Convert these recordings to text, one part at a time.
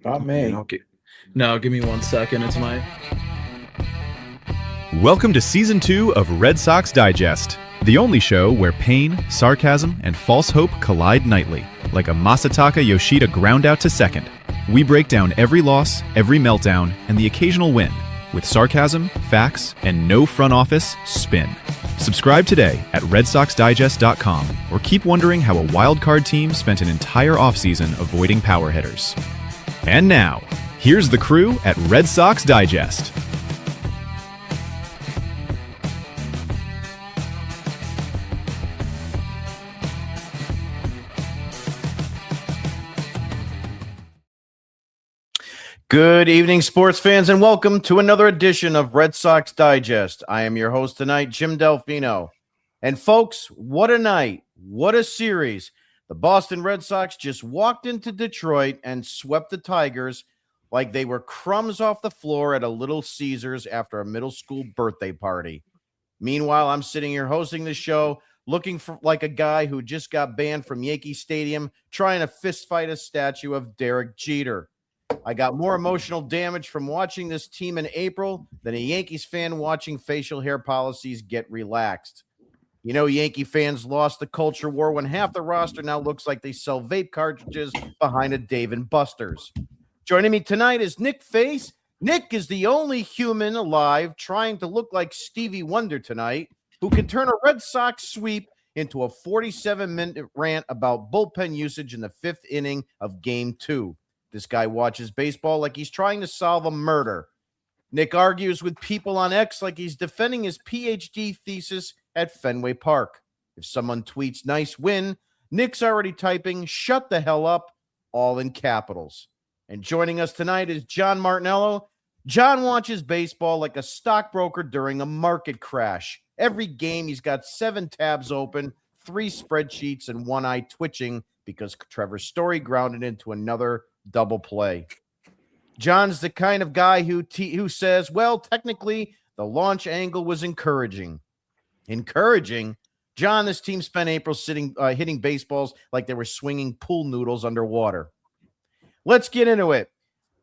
Not me. No, give me 1 second. It's my. Welcome to Season 2 of Red Sox Digest, the only show where pain, sarcasm, and false hope collide nightly, like a Masataka Yoshida ground out to second. We break down every loss, every meltdown, and the occasional win, with sarcasm, facts, and no front office spin. Subscribe today at RedSoxDigest.com, or keep wondering how a wildcard team spent an entire offseason avoiding power hitters. And now, here's the crew at Red Sox Digest. Good evening, sports fans, and welcome to another edition of Red Sox Digest. I am your host tonight, Jim Dalfino. And folks, what a night. What a series. The Boston Red Sox just walked into Detroit and swept the Tigers like they were crumbs off the floor at a Little Caesars after a middle school birthday party. Meanwhile, I'm sitting here hosting the show, looking for like a guy who just got banned from Yankee Stadium, trying to fistfight a statue of Derek Jeter. I got more emotional damage from watching this team in April than a Yankees fan watching facial hair policies get relaxed. You know, Yankee fans lost the culture war when half the roster now looks like they sell vape cartridges behind a Dave & Buster's. Joining me tonight is Nick Face. Nick is the only human alive trying to look like Stevie Wonder tonight who can turn a Red Sox sweep into a 47-minute rant about bullpen usage in the fifth inning of Game 2. This guy watches baseball like he's trying to solve a murder. Nick argues with people on X like he's defending his PhD thesis at Fenway Park. If someone tweets nice win, Nick's already typing shut the hell up, all in capitals. And joining us tonight is John Martinello. John watches baseball like a stockbroker during a market crash. Every game he's got 7 tabs open, 3 spreadsheets, and one eye twitching because Trevor Story grounded into another double play. John's the kind of guy who says, well, technically, the launch angle was encouraging. Encouraging? John, this team spent April hitting baseballs like they were swinging pool noodles underwater. Let's get into it.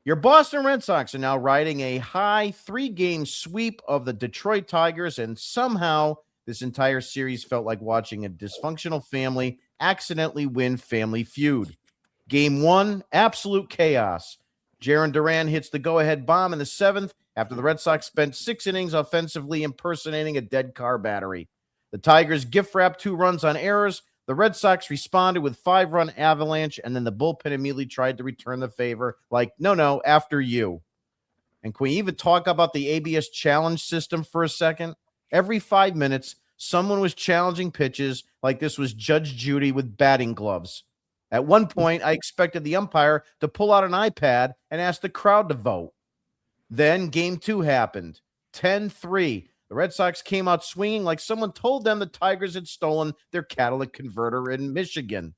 Your Boston Red Sox are now riding a high 3-game sweep of the Detroit Tigers, and somehow this entire series felt like watching a dysfunctional family accidentally win Family Feud. Game 1, absolute chaos. Jarren Duran hits the go-ahead bomb in the 7th after the Red Sox spent 6 innings offensively impersonating a dead car battery. The Tigers gift-wrapped 2 runs on errors. The Red Sox responded with 5-run avalanche, and then the bullpen immediately tried to return the favor like, no, after you. And can we even talk about the ABS challenge system for a second? Every 5 minutes, someone was challenging pitches like this was Judge Judy with batting gloves. At one point, I expected the umpire to pull out an iPad and ask the crowd to vote. Then Game 2 happened. 10-3. The Red Sox came out swinging like someone told them the Tigers had stolen their catalytic converter in Michigan.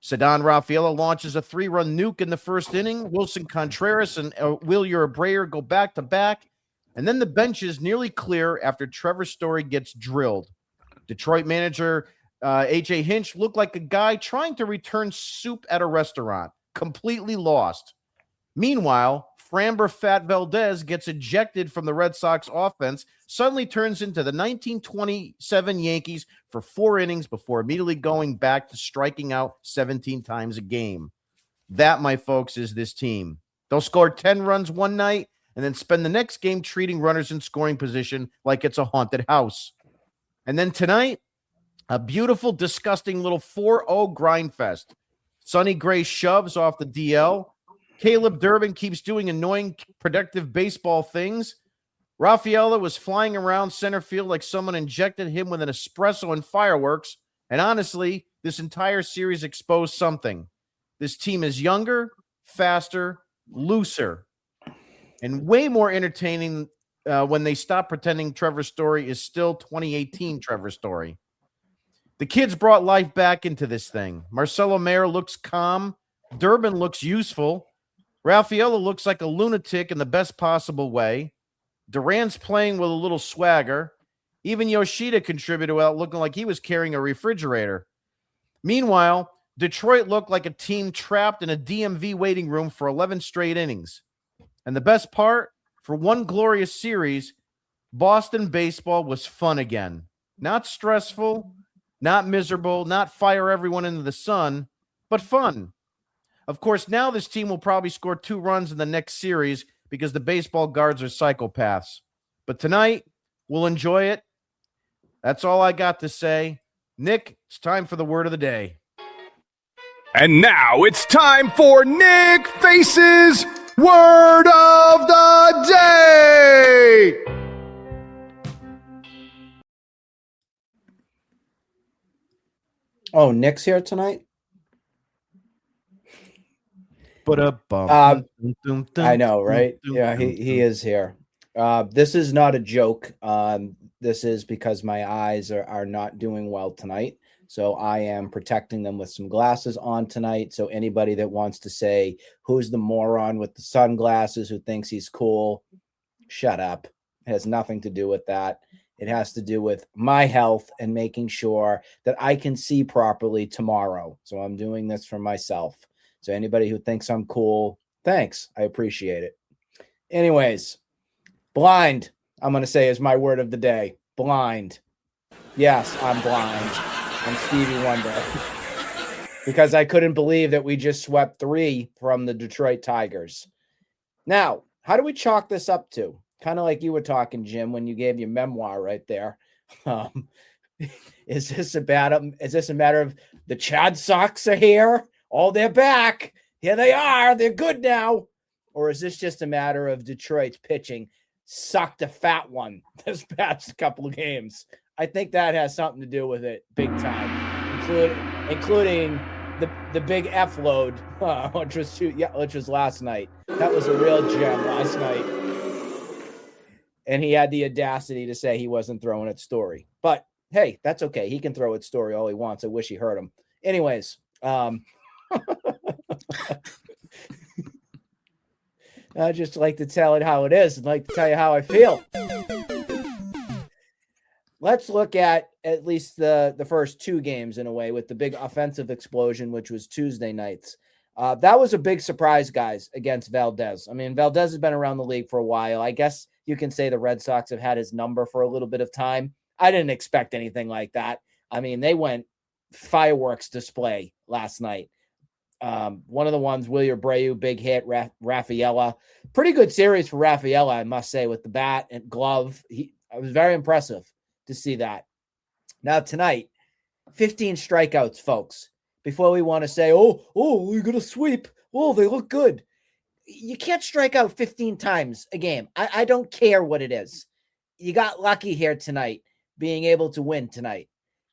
Ceddanne Rafaela launches a 3-run nuke in the first inning. Wilson Contreras and Wilyer Abreu go back-to-back. And then the bench is nearly clear after Trevor Story gets drilled. Detroit manager A.J. Hinch looked like a guy trying to return soup at a restaurant, completely lost. Meanwhile, Framber Valdez gets ejected from the Red Sox offense, suddenly turns into the 1927 Yankees for 4 innings before immediately going back to striking out 17 times a game. That, my folks, is this team. They'll score 10 runs one night and then spend the next game treating runners in scoring position like it's a haunted house. And then tonight, a beautiful, disgusting little 4-0 grind fest. Sonny Gray shoves off the DL. Caleb Durbin keeps doing annoying, productive baseball things. Rafaela was flying around center field like someone injected him with an espresso and fireworks. And honestly, this entire series exposed something. This team is younger, faster, looser, and way more entertaining when they stop pretending Trevor Story is still 2018 Trevor Story. The kids brought life back into this thing. Marcelo Mayer looks calm. Durbin looks useful. Rafaela looks like a lunatic in the best possible way. Duran's playing with a little swagger. Even Yoshida contributed without looking like he was carrying a refrigerator. Meanwhile, Detroit looked like a team trapped in a DMV waiting room for 11 straight innings. And the best part, for one glorious series, Boston baseball was fun again. Not stressful, not miserable, not fire everyone into the sun, but fun. Of course, now this team will probably score 2 runs in the next series because the baseball guards are psychopaths. But tonight, we'll enjoy it. That's all I got to say. Nick, it's time for the word of the day. And now it's time for Nick Face's Word of the Day! Oh, Nick's here tonight? I I know, right? Yeah, he is here. This is not a joke. This is because my eyes are not doing well tonight. So I am protecting them with some glasses on tonight. So anybody that wants to say, who's the moron with the sunglasses who thinks he's cool, shut up. It has nothing to do with that. It has to do with my health and making sure that I can see properly tomorrow. So I'm doing this for myself. So anybody who thinks I'm cool, thanks. I appreciate it. Anyways, blind, I'm going to say is my word of the day. Blind. Yes, I'm blind. I'm Stevie Wonder. Because I couldn't believe that we just swept 3 from the Detroit Tigers. Now, how do we chalk this up to? Kind of like you were talking, Jim, when you gave your memoir right there. Is this a matter of the Chad Sox are here? Oh, they're back. Here they are. They're good now. Or is this just a matter of Detroit's pitching sucked a fat one this past couple of games? I think that has something to do with it big time, including the big F load, which was last night. That was a real gem last night. And he had the audacity to say he wasn't throwing at Story. But hey, that's okay. He can throw at Story all he wants. I wish he heard him. Anyways, I just like to tell it how it is and like to tell you how I feel. Let's look at least the first 2 games in a way with the big offensive explosion, which was Tuesday nights. That was a big surprise, guys, against Valdez. I mean, Valdez has been around the league for a while. I guess you can say the Red Sox have had his number for a little bit of time. I didn't expect anything like that. I mean, they went fireworks display last night. One of the ones, Wilyer Abreu, big hit, Rafaela. Pretty good series for Rafaela, I must say, with the bat and glove. I was very impressive to see that. Now tonight, 15 strikeouts, folks. Before we want to say, oh, we're going to sweep. Oh, they look good. You can't strike out 15 times a game. I don't care what it is. You got lucky here tonight, being able to win tonight.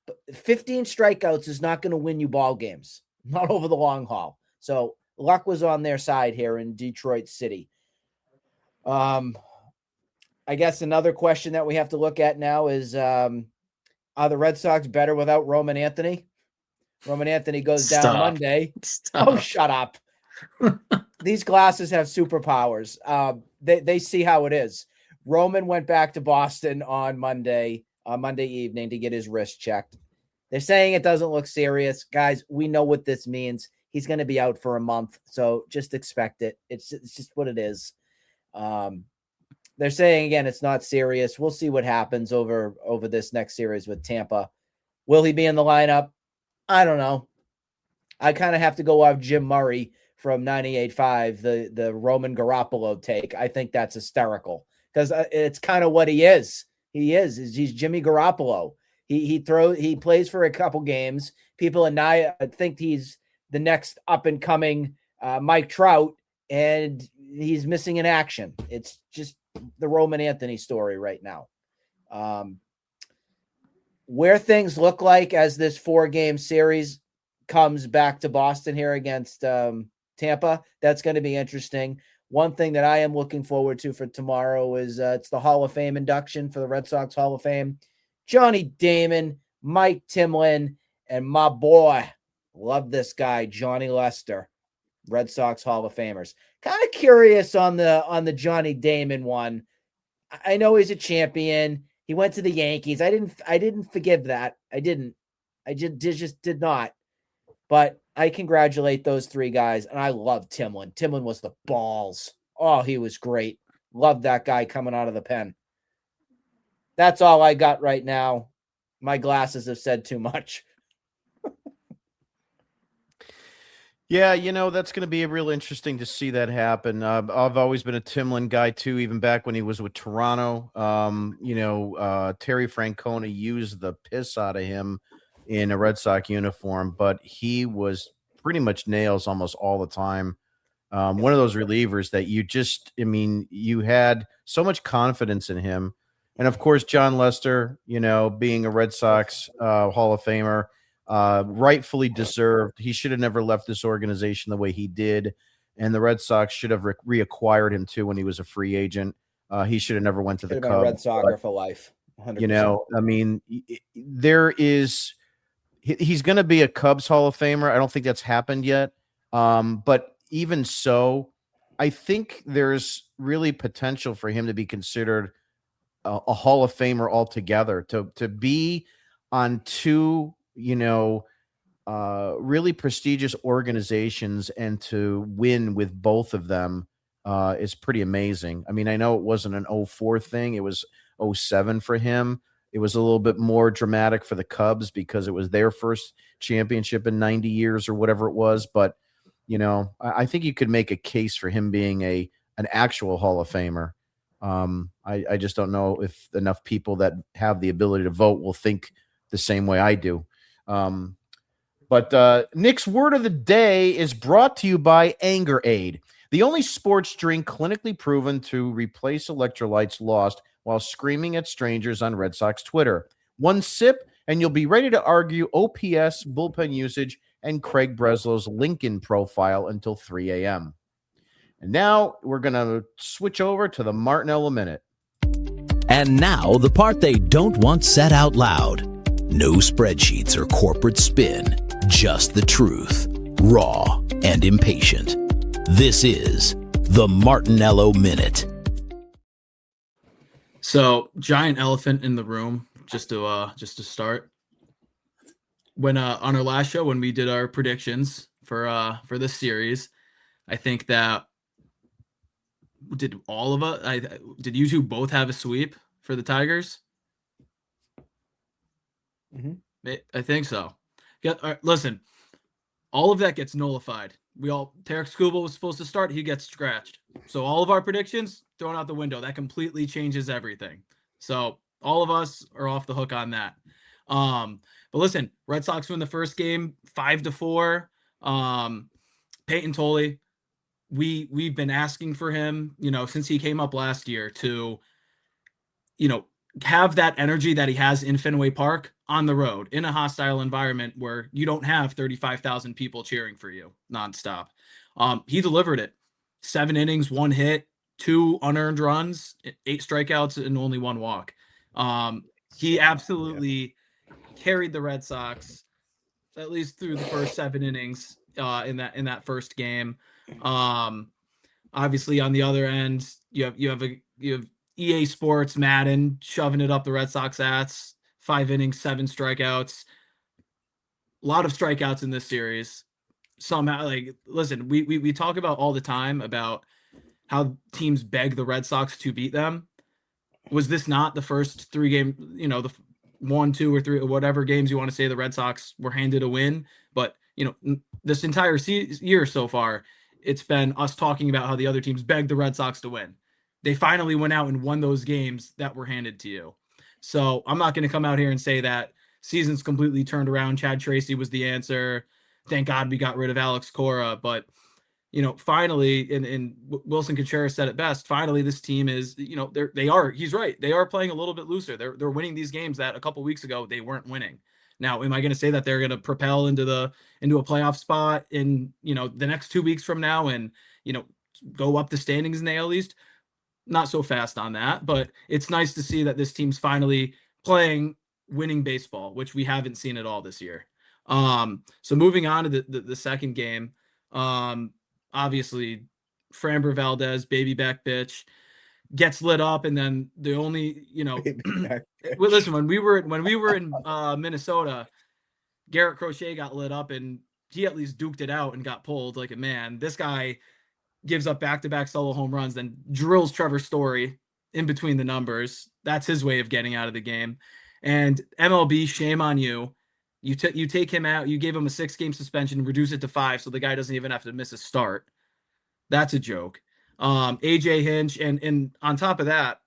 But 15 strikeouts is not going to win you ball games. Not over the long haul. So luck was on their side here in Detroit City. I guess another question that we have to look at now is, are the Red Sox better without Roman Anthony? Roman Anthony goes down Monday. Stop. Oh, shut up. These glasses have superpowers. They see how it is. Roman went back to Boston on Monday evening to get his wrist checked. They're saying it doesn't look serious. Guys, we know what this means. He's going to be out for a month, so just expect it. It's just what it is. They're saying, again, it's not serious. We'll see what happens over this next series with Tampa. Will he be in the lineup? I don't know. I kind of have to go off Jim Murray from 98.5, the Roman Garoppolo take. I think that's hysterical because it's kind of what he is. He's Jimmy Garoppolo. He plays for a couple games. People and I think he's the next up and coming Mike Trout, and he's missing in action. It's just the Roman Anthony story right now. Where things look like as this 4-game series comes back to Boston here against Tampa, that's going to be interesting. One thing that I am looking forward to for tomorrow is it's the Hall of Fame induction for the Red Sox Hall of Fame. Johnny Damon, Mike Timlin, and my boy, love this guy, Johnny Lester, Red Sox Hall of Famers. Kind of curious on the Johnny Damon one. I know he's a champion. He went to the Yankees. I didn't forgive that. I just did not. But I congratulate those three guys, and I love Timlin. Timlin was the balls. Oh, he was great. Love that guy coming out of the pen. That's all I got right now. My glasses have said too much. Yeah, that's going to be real interesting to see that happen. I've always been a Timlin guy too, even back when he was with Toronto. Terry Francona used the piss out of him in a Red Sox uniform, but he was pretty much nails almost all the time. One of those relievers that you had so much confidence in him. And of course, John Lester, being a Red Sox Hall of Famer, rightfully deserved. He should have never left this organization the way he did, and the Red Sox should have reacquired him too when he was a free agent. He should have never went to the Cubs. Red Sox for life. 100%. He's going to be a Cubs Hall of Famer. I don't think that's happened yet, but even so, I think there's really potential for him to be considered a Hall of Famer altogether. To be on two really prestigious organizations and to win with both of them is pretty amazing. I mean, I know it wasn't an 04 thing. It was 07 for him. It was a little bit more dramatic for the Cubs because it was their first championship in 90 years or whatever it was. But, I think you could make a case for him being an actual Hall of Famer. I just don't know if enough people that have the ability to vote will think the same way I do. But Nick's word of the day is brought to you by Anger Aid, the only sports drink clinically proven to replace electrolytes lost while screaming at strangers on Red Sox Twitter. One sip, and you'll be ready to argue OPS, bullpen usage, and Craig Breslow's LinkedIn profile until 3 a.m. And now we're going to switch over to the Martinello Minute. And now the part they don't want said out loud. No spreadsheets or corporate spin, just the truth, raw and impatient. This is the Martinello Minute. So, giant elephant in the room, just to start. When on our last show, when we did our predictions for this series, I think that did you two both have a sweep for the Tigers? Mm-hmm. I think so. Listen, all of that gets nullified. Tarek Skubal was supposed to start. He gets scratched. So all of our predictions thrown out the window. That completely changes everything. So all of us are off the hook on that. But listen, Red Sox win the first game 5-4. Peyton Tolley, we've been asking for him, since he came up last year to, have that energy that he has in Fenway Park on the road in a hostile environment where you don't have 35,000 people cheering for you nonstop. He delivered it. 7 innings, 1 hit, 2 unearned runs, 8 strikeouts, and only 1 walk. He absolutely carried the Red Sox at least through the first 7 innings in that first game. Obviously on the other end, you have EA Sports Madden shoving it up the Red Sox ass. 5 innings, 7 strikeouts. A lot of strikeouts in this series. Somehow, listen, we talk about all the time about how teams beg the Red Sox to beat them. Was this not the first 3 game, the 1, 2, or 3, or whatever games you want to say the Red Sox were handed a win? But, this entire year so far, it's been us talking about how the other teams begged the Red Sox to win. They finally went out and won those games that were handed to you. So I'm not going to come out here and say that season's completely turned around. Chad Tracy was the answer. Thank God we got rid of Alex Cora. But, finally, and Wilson Contreras said it best, finally this team is, he's right. They are playing a little bit looser. They're winning these games that a couple weeks ago they weren't winning. Now, am I going to say that they're going to propel into a playoff spot in, the next 2 weeks from now and, go up the standings in the AL East? Not so fast on that, but it's nice to see that this team's finally playing winning baseball, which we haven't seen at all this year. So moving on to the second game, obviously Framber Valdez, baby back bitch, gets lit up, and then the only, listen, when we were in Minnesota, Garrett Crochet got lit up, and he at least duked it out and got pulled like a man. This guy gives up back-to-back solo home runs, then drills Trevor Story in between the numbers. That's his way of getting out of the game. And MLB, shame on you. You take him out, you gave him a 6-game suspension, reduce it to 5, so the guy doesn't even have to miss a start. That's a joke. AJ Hinch, and on top of that,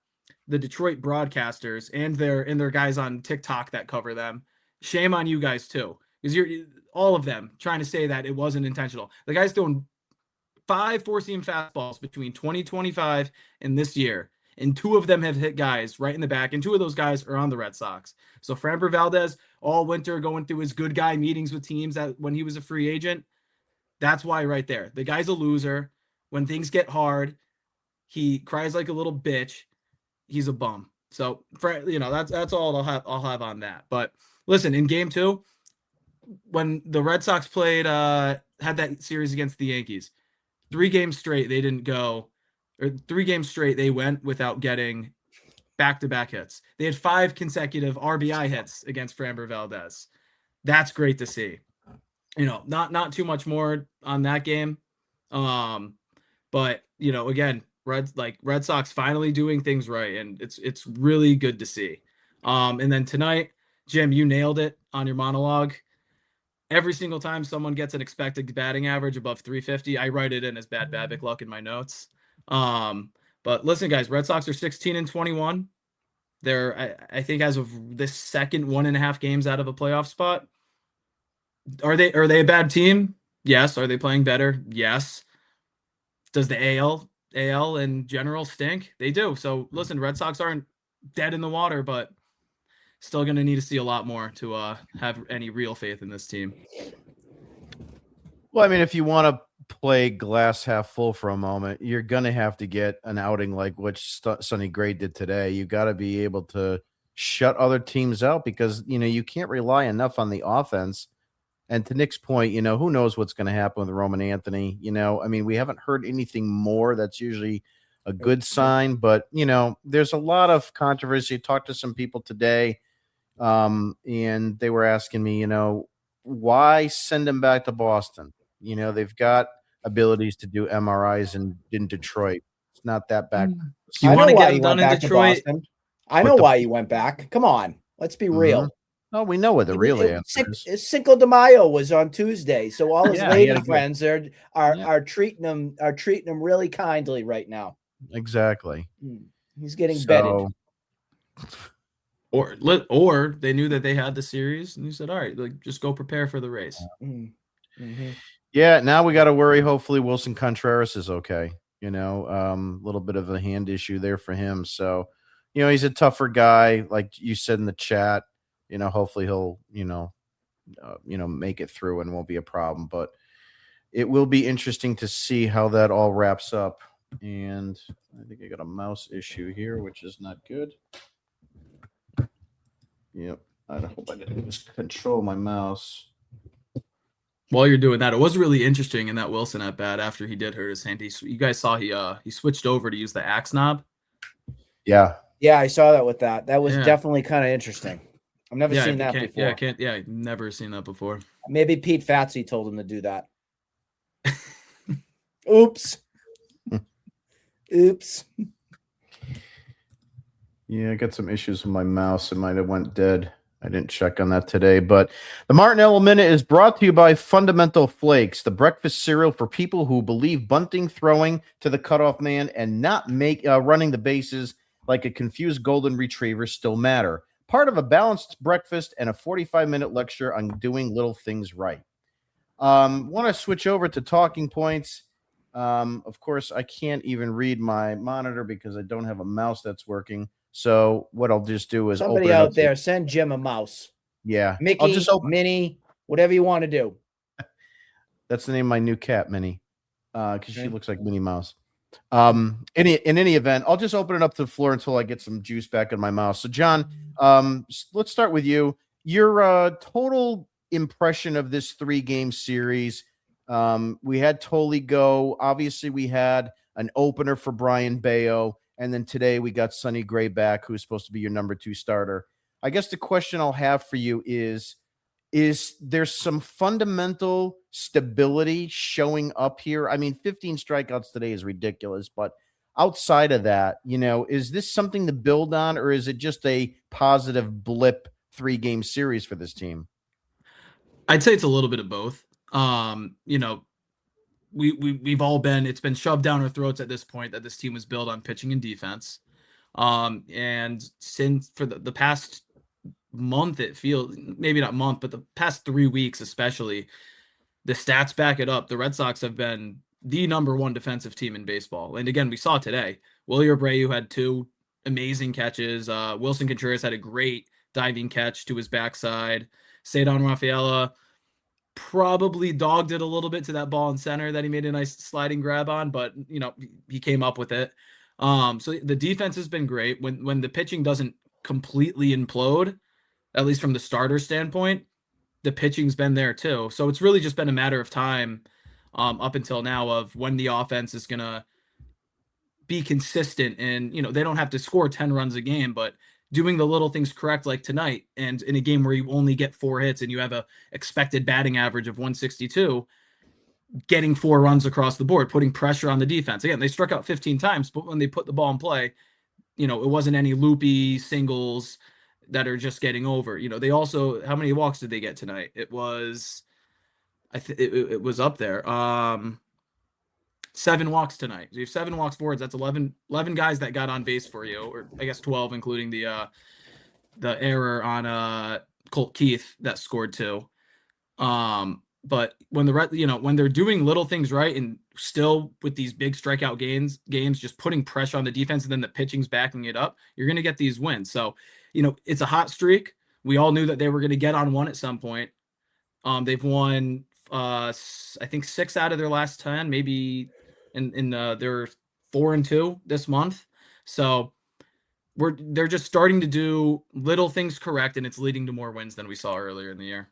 the Detroit broadcasters and their guys on TikTok that cover them, shame on you guys too, because you're all of them trying to say that it wasn't intentional. The guy's throwing 5 four-seam fastballs between 2025 and this year, and 2 of them have hit guys right in the back, and 2 of those guys are on the Red Sox. So Framber Valdez all winter going through his good guy meetings with teams that when he was a free agent. That's why right there. The guy's a loser. When things get hard, he cries like a little bitch. He's a bum. So that's all I'll have on that. But listen, in game 2, when the Red Sox played had that series against the Yankees, 3 games straight they didn't go, or 3 games straight they went without getting back-to-back hits. They had 5 consecutive RBI hits against Framber Valdez. That's great to see. Not too much more on that game. But again, Red Sox finally doing things right, and it's really good to see. And then tonight, Jim, you nailed it on your monologue. Every single time someone gets an expected batting average above 350, I write it in as bad Babic luck in my notes. But listen, guys, Red Sox are 16-21. They're, I think, as of this second 1.5 games out of a playoff spot. Are they a bad team? Yes. Are they playing better? Yes. Does the AL in general stink? They do. So listen, Red Sox aren't dead in the water, but still going to need to see a lot more to have any real faith in this team. Well, I mean, if you want to play glass half full for a moment, you're going to have to get an outing like which Sonny Gray did today. You got to be able to shut other teams out because, you can't rely enough on the offense. And to Nick's point, who knows what's going to happen with Roman Anthony? I mean, we haven't heard anything more. That's usually a good sign. But, there's a lot of controversy. I talked to some people today, and they were asking me, why send him back to Boston? They've got abilities to do MRIs in Detroit. It's not that bad. You want to get done in Detroit? I know why you went back. Come on. Let's be real. Oh, we know what the real answer is. Cinco de Mayo was on Tuesday, so all his lady friends are treating him really kindly right now. Exactly. He's getting bedded. Or they knew that they had the series, and he said, "All right, just go prepare for the race." Mm-hmm. Yeah. Now we got to worry. Hopefully, Wilson Contreras is okay. A little bit of a hand issue there for him. So, he's a tougher guy, like you said in the chat. Hopefully he'll, make it through and won't be a problem. But it will be interesting to see how that all wraps up. And I think I got a mouse issue here, which is not good. Yep. I hope I didn't just control my mouse. While you're doing that, it was really interesting in that Wilson at bat after he did hurt his hand. You guys saw he switched over to use the axe knob. Yeah. Yeah, I saw that with that. That was definitely kind of interesting. I've never seen that before. Never seen that before. Maybe Pete Fatsy told him to do that. Oops. Oops. Yeah, I got some issues with my mouse. It might have went dead. I didn't check on that today. But the Martinello Minute is brought to you by Fundamental Flakes, the breakfast cereal for people who believe bunting, throwing to the cutoff man, and not running the bases like a confused golden retriever still matter. Part of a balanced breakfast and a 45-minute lecture on doing little things right. Want to switch over to talking points. Of course, I can't even read my monitor because I don't have a mouse that's working. So what I'll just do is somebody out there send Jim a mouse. Yeah, Mickey, Minnie, whatever you want to do. That's the name of my new cat, Minnie, because she looks like Minnie Mouse. In any event, I'll just open it up to the floor until I get some juice back in my mouth. So, John, let's start with you. Your total impression of this 3-game series. We had Tolley go. Obviously, we had an opener for Brian Bayo. And then today we got Sonny Gray back, who's supposed to be your number 2 starter. I guess the question I'll have for you is, is there some fundamental stability showing up here? I mean, 15 strikeouts today is ridiculous, but outside of that, is this something to build on, or is it just a positive blip 3-game series for this team? I'd say it's a little bit of both. We've all it's been shoved down our throats at this point that this team was built on pitching and defense. And since for the past month, it feels, maybe not month, but the past 3 weeks, especially, the stats back it up. The Red Sox have been the number one defensive team in baseball. And again, we saw today, Wilyer Abreu had 2 amazing catches. Wilson Contreras had a great diving catch to his backside. Cedon Rafaela probably dogged it a little bit to that ball in center that he made a nice sliding grab on, but he came up with it. So the defense has been great. When the pitching doesn't completely implode, at least from the starter standpoint, the pitching's been there too. So it's really just been a matter of time up until now of when the offense is gonna be consistent, and they don't have to score 10 runs a game, but doing the little things correct, like tonight, and in a game where you only get 4 hits and you have a expected batting average of 162, getting 4 runs across the board, putting pressure on the defense. Again, they struck out 15 times, but when they put the ball in play, it wasn't any loopy singles that are just getting over. They also, how many walks did they get tonight? It was, it was up there. 7 walks tonight. So you have 7 walks forwards. That's 11 guys that got on base for you, or I guess 12, including the error on Colt Keith that scored 2. But when when they're doing little things right, and still with these big strikeout games, just putting pressure on the defense, and then the pitching's backing it up, you're going to get these wins. So, it's a hot streak. We all knew that they were going to get on one at some point. They've won, I think 6 out of their last 10, maybe they're 4-2 this month. So they're just starting to do little things correct, and it's leading to more wins than we saw earlier in the year.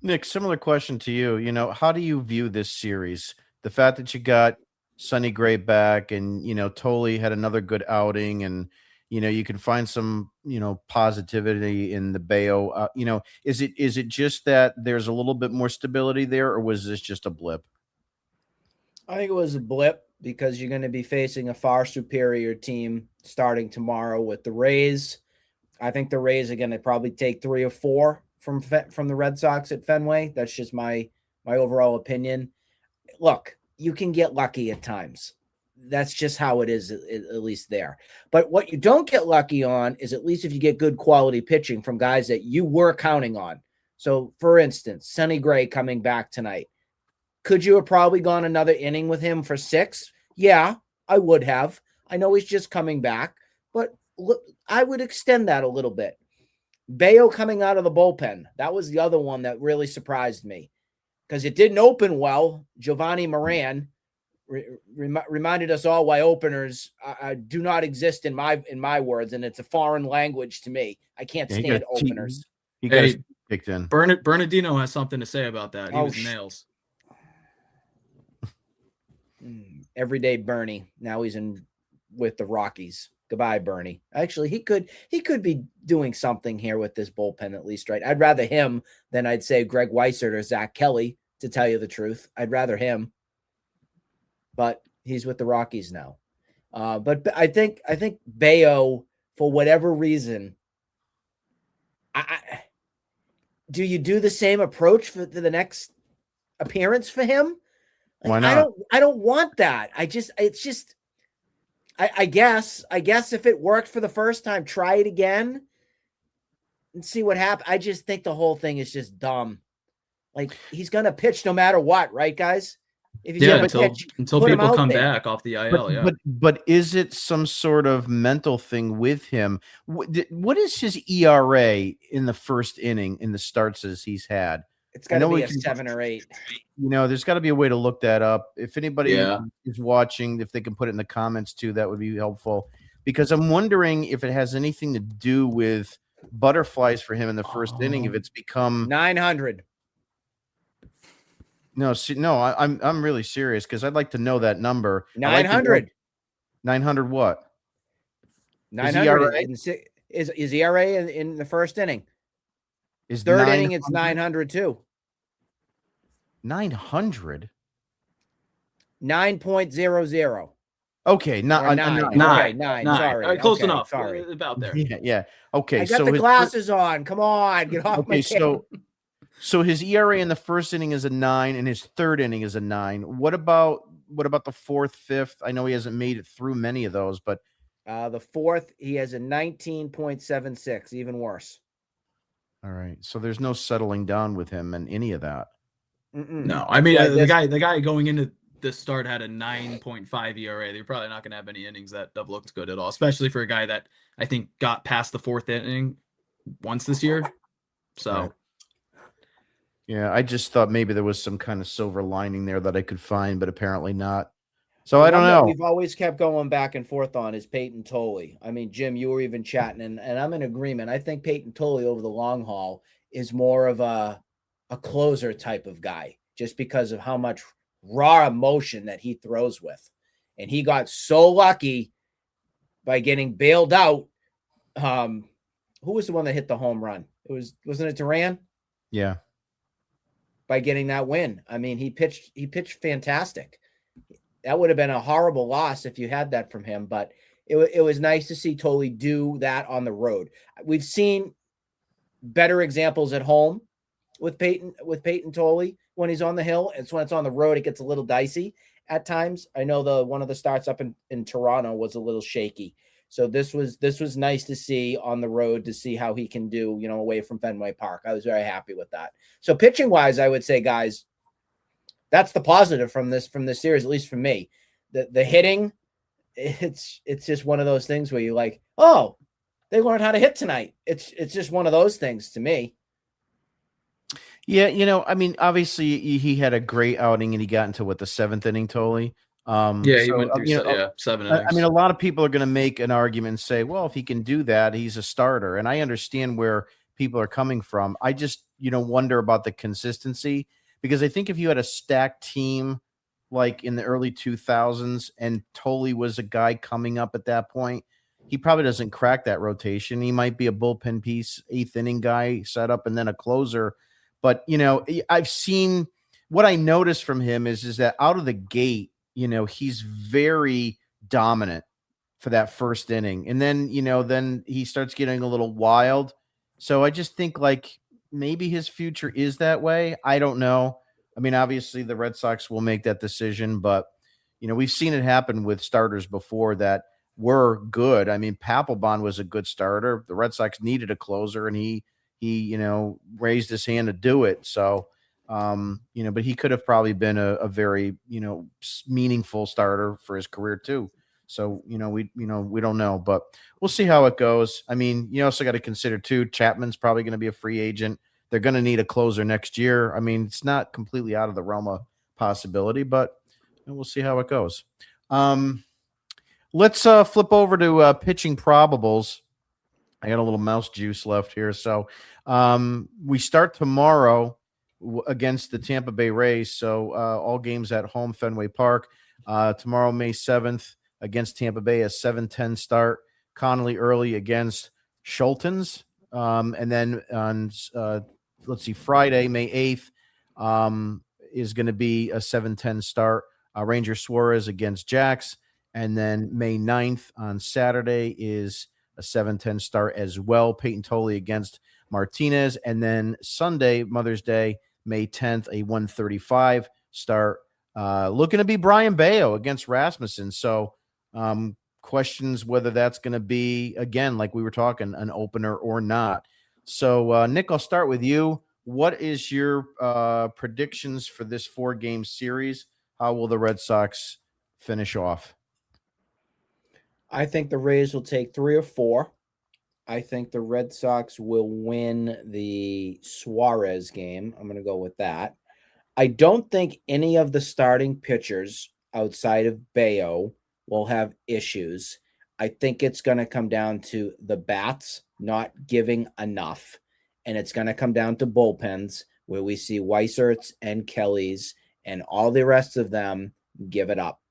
Nick, similar question to you. How do you view this series? The fact that you got Sonny Gray back, and Tolley had another good outing, and you can find some positivity in the Bayo. Is it just that there's a little bit more stability there, or was this just a blip? I think it was a blip because you're going to be facing a far superior team starting tomorrow with the Rays. I think the Rays are going to probably take 3 or 4 from the Red Sox at Fenway. That's just my overall opinion. Look, you can get lucky at times. That's just how it is, at least there. But what you don't get lucky on is, at least if you get good quality pitching from guys that you were counting on. So, for instance, Sonny Gray coming back tonight. Could you have probably gone another inning with him for 6? Yeah, I would have. I know he's just coming back, but look, I would extend that a little bit. Bayo coming out of the bullpen. That was the other one that really surprised me because it didn't open well. Giovanni Moran reminded us all why openers do not exist in my words, and it's a foreign language to me. I can't stand openers. He got kicked in. Bernardino has something to say about that. He was nails. Everyday Bernie. Now he's in with the Rockies. Goodbye, Bernie. Actually, he could be doing something here with this bullpen, at least, right? I'd rather him than I'd say Greg Weissert or Zach Kelly, to tell you the truth. I'd rather him. But he's with the Rockies now. But I think Bayo, for whatever reason, do you do the same approach for the next appearance for him? Like, why not? I don't want that. I guess if it worked for the first time, try it again and see what happens. I just think the whole thing is just dumb. Like, he's gonna pitch no matter what, right, guys? If he's until people come back off the IL. But is it some sort of mental thing with him? What is his ERA in the first inning in the starts as he's had? It's got to be a 7 or 8. There's got to be a way to look that up. If anybody is watching, if they can put it in the comments too, that would be helpful. Because I'm wondering if it has anything to do with butterflies for him in the first inning. If it's become 900. No, I'm really serious because I'd like to know that number. 900. 900 what? 900 is ERA in the first inning. Is Third inning, it's 900 too. 900? 9.00. Okay, not Or a nine. nine. Okay, nine. Sorry. All right, close Okay, enough. Sorry. About there. Yeah. Okay, I got the glasses on. Come on, get off my table. So his ERA in the first inning is a 9, and his third inning is a 9. What about the fourth, fifth? I know he hasn't made it through many of those, but The fourth, he has a 19.76, even worse. all right. So there's no settling down with him in any of that. No, I mean the guy going into this start had a 9.5 ERA. They're probably not going to have any innings that have looked good at all, especially for a guy that I think got past the fourth inning once this year. So. Right. Yeah, I just thought maybe there was some kind of silver lining there that I could find, but apparently not. So I don't know. We've always kept going back and forth on is Peyton Tolley. I mean, Jim, you were even chatting, and I'm in agreement. I think Peyton Tolley over the long haul is more of a closer type of guy, just because of how much raw emotion that he throws with. And he got so lucky by getting bailed out. Who was the one that hit the home run? Wasn't it Duran? Yeah. By getting that win. I mean, he pitched fantastic. That would have been a horrible loss if you had that from him, but it was nice to see Tolley do that on the road. We've seen better examples at home with Peyton Tolley when he's on the hill. It's when it's on the road, it gets a little dicey at times. I know one of the starts up in Toronto was a little shaky. So this was nice to see on the road, to see how he can do, away from Fenway Park. I was very happy with that. So pitching wise, I would say, guys, that's the positive from this series, at least for me. The hitting, it's just one of those things where you're like, oh, they learned how to hit tonight. It's just one of those things to me. Yeah, I mean, obviously he had a great outing and he got into the seventh inning, Tolley. He went through 7 innings. I mean, a lot of people are going to make an argument and say, well, if he can do that, he's a starter. And I understand where people are coming from. I just, wonder about the consistency, because I think if you had a stacked team like in the early 2000s and Tolley was a guy coming up at that point, he probably doesn't crack that rotation. He might be a bullpen piece, 8th inning guy set up and then a closer. But, I've seen what I noticed from him is that out of the gate, he's very dominant for that first inning. And then, then he starts getting a little wild. So I just think maybe his future is that way. I don't know. I mean, obviously the Red Sox will make that decision, but, we've seen it happen with starters before that were good. I mean, Papelbon was a good starter. The Red Sox needed a closer and he raised his hand to do it. So, but he could have probably been a very, meaningful starter for his career too. So, we don't know, but we'll see how it goes. I mean, you also got to consider too, Chapman's probably going to be a free agent. They're going to need a closer next year. I mean, it's not completely out of the realm of possibility, but we'll see how it goes. Let's flip over to pitching probables. I got a little mouse juice left here. So we start tomorrow against the Tampa Bay Rays. So all games at home, Fenway Park. Tomorrow, May 7th, against Tampa Bay, a 7:10 start. Connolly early against Schultens. And then on, Friday, May 8th, is going to be a 7:10 start. Ranger Suarez against Jax. And then May 9th on Saturday is a 7:10 start as well. Peyton Tolley against Martinez. And then Sunday, Mother's Day, May 10th, a 1:35 start. Looking to be Brian Bayo against Rasmussen. So questions whether that's going to be, again, like we were talking, an opener or not. So, Nick, I'll start with you. What is your predictions for this 4-game series? How will the Red Sox finish off? I think the Rays will take 3 or 4. I think the Red Sox will win the Suarez game. I'm going to go with that. I don't think any of the starting pitchers outside of Bayo will have issues. I think it's going to come down to the bats not giving enough. And it's going to come down to bullpens where we see Weisert's and Kelly's and all the rest of them give it up.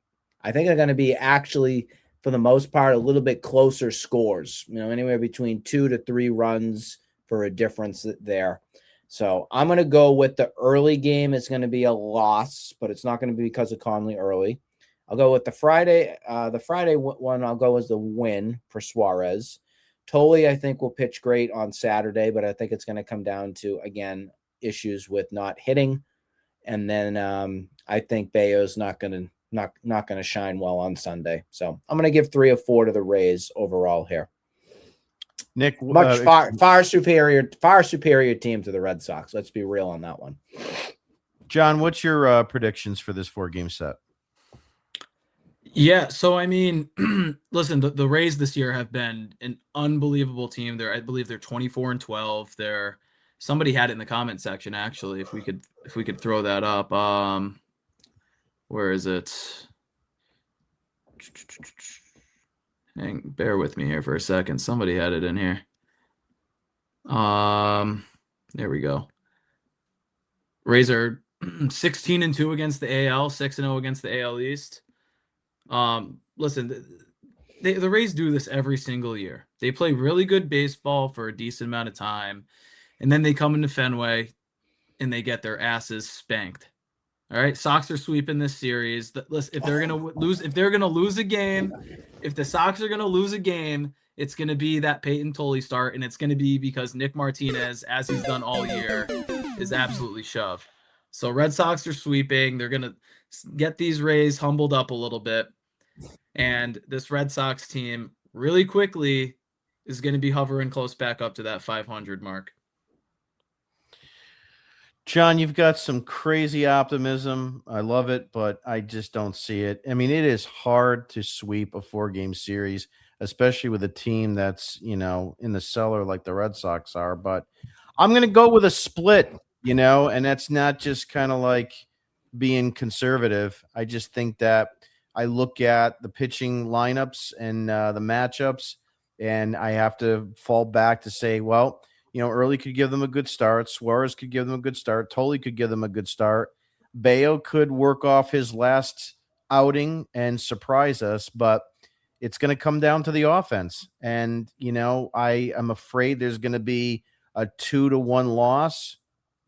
I think they're going to be actually, for the most part, a little bit closer scores, anywhere between 2 to 3 runs for a difference there. So I'm going to go with the early game. It's going to be a loss, but it's not going to be because of Conley early. I'll go with the Friday one. I'll go as the win for Suarez. Tolley, I think, will pitch great on Saturday, but I think it's going to come down to, again, issues with not hitting. And then I think Bayo's not going to shine well on Sunday. So I'm going to give 3 of 4 to the Rays overall here. Nick, far superior team to the Red Sox. Let's be real on that one. John, what's your predictions for this 4-game set? Yeah, so I mean, listen, the Rays this year have been an unbelievable team. I believe they're 24-12. Somebody had it in the comment section, actually, if we could throw that up. Where is it? Bear with me here for a second. Somebody had it in here. There we go. Rays are 16-2 against the AL, 6-0 against the AL East. Listen, the Rays do this every single year. They play really good baseball for a decent amount of time, and then they come into Fenway and they get their asses spanked. All right, Sox are sweeping this series. Listen, if they're gonna lose a game, if the Sox are gonna lose a game, it's gonna be that Peyton Tolley start, and it's gonna be because Nick Martinez, as he's done all year, is absolutely shoved. So Red Sox are sweeping. They're gonna get these Rays humbled up a little bit, and this Red Sox team really quickly is going to be hovering close back up to that 500 mark. John, you've got some crazy optimism. I love it, but I just don't see it. I mean, it is hard to sweep a 4-game series, especially with a team that's, in the cellar like the Red Sox are. But I'm going to go with a split, and that's not just kind of like being conservative. I just think that I look at the pitching lineups and the matchups, and I have to fall back to say, well, Early could give them a good start. Suarez could give them a good start. Tolley could give them a good start. Bayo could work off his last outing and surprise us, but it's going to come down to the offense. And, I am afraid there's going to be a 2-1 loss,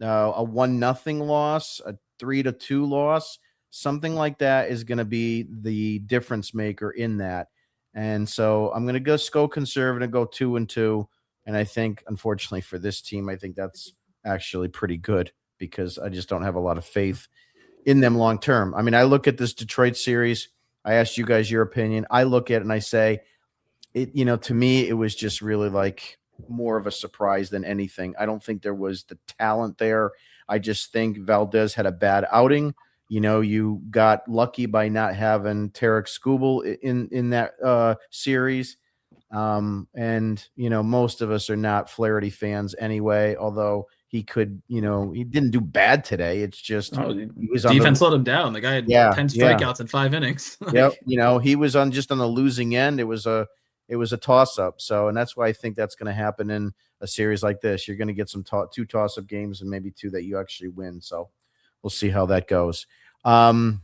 a 1-0 loss, a 3-2 loss. Something like that is going to be the difference maker in that. And so I'm going to just go conservative, go 2-2. And I think, unfortunately for this team, I think that's actually pretty good because I just don't have a lot of faith in them long term. I mean, I look at this Detroit series. I asked you guys your opinion. I look at it and I say, to me, it was just really like more of a surprise than anything. I don't think there was the talent there. I just think Valdez had a bad outing. You got lucky by not having Tarek Skubal in that series. And most of us are not Flaherty fans anyway, although he could, he didn't do bad today. It's just defense let him down. The guy had 10 strikeouts in 5 innings. Yep. He was on the losing end. It was a toss up. So, and that's why I think that's going to happen in a series like this. You're going to get some 2 toss up games and maybe 2 that you actually win. So we'll see how that goes. All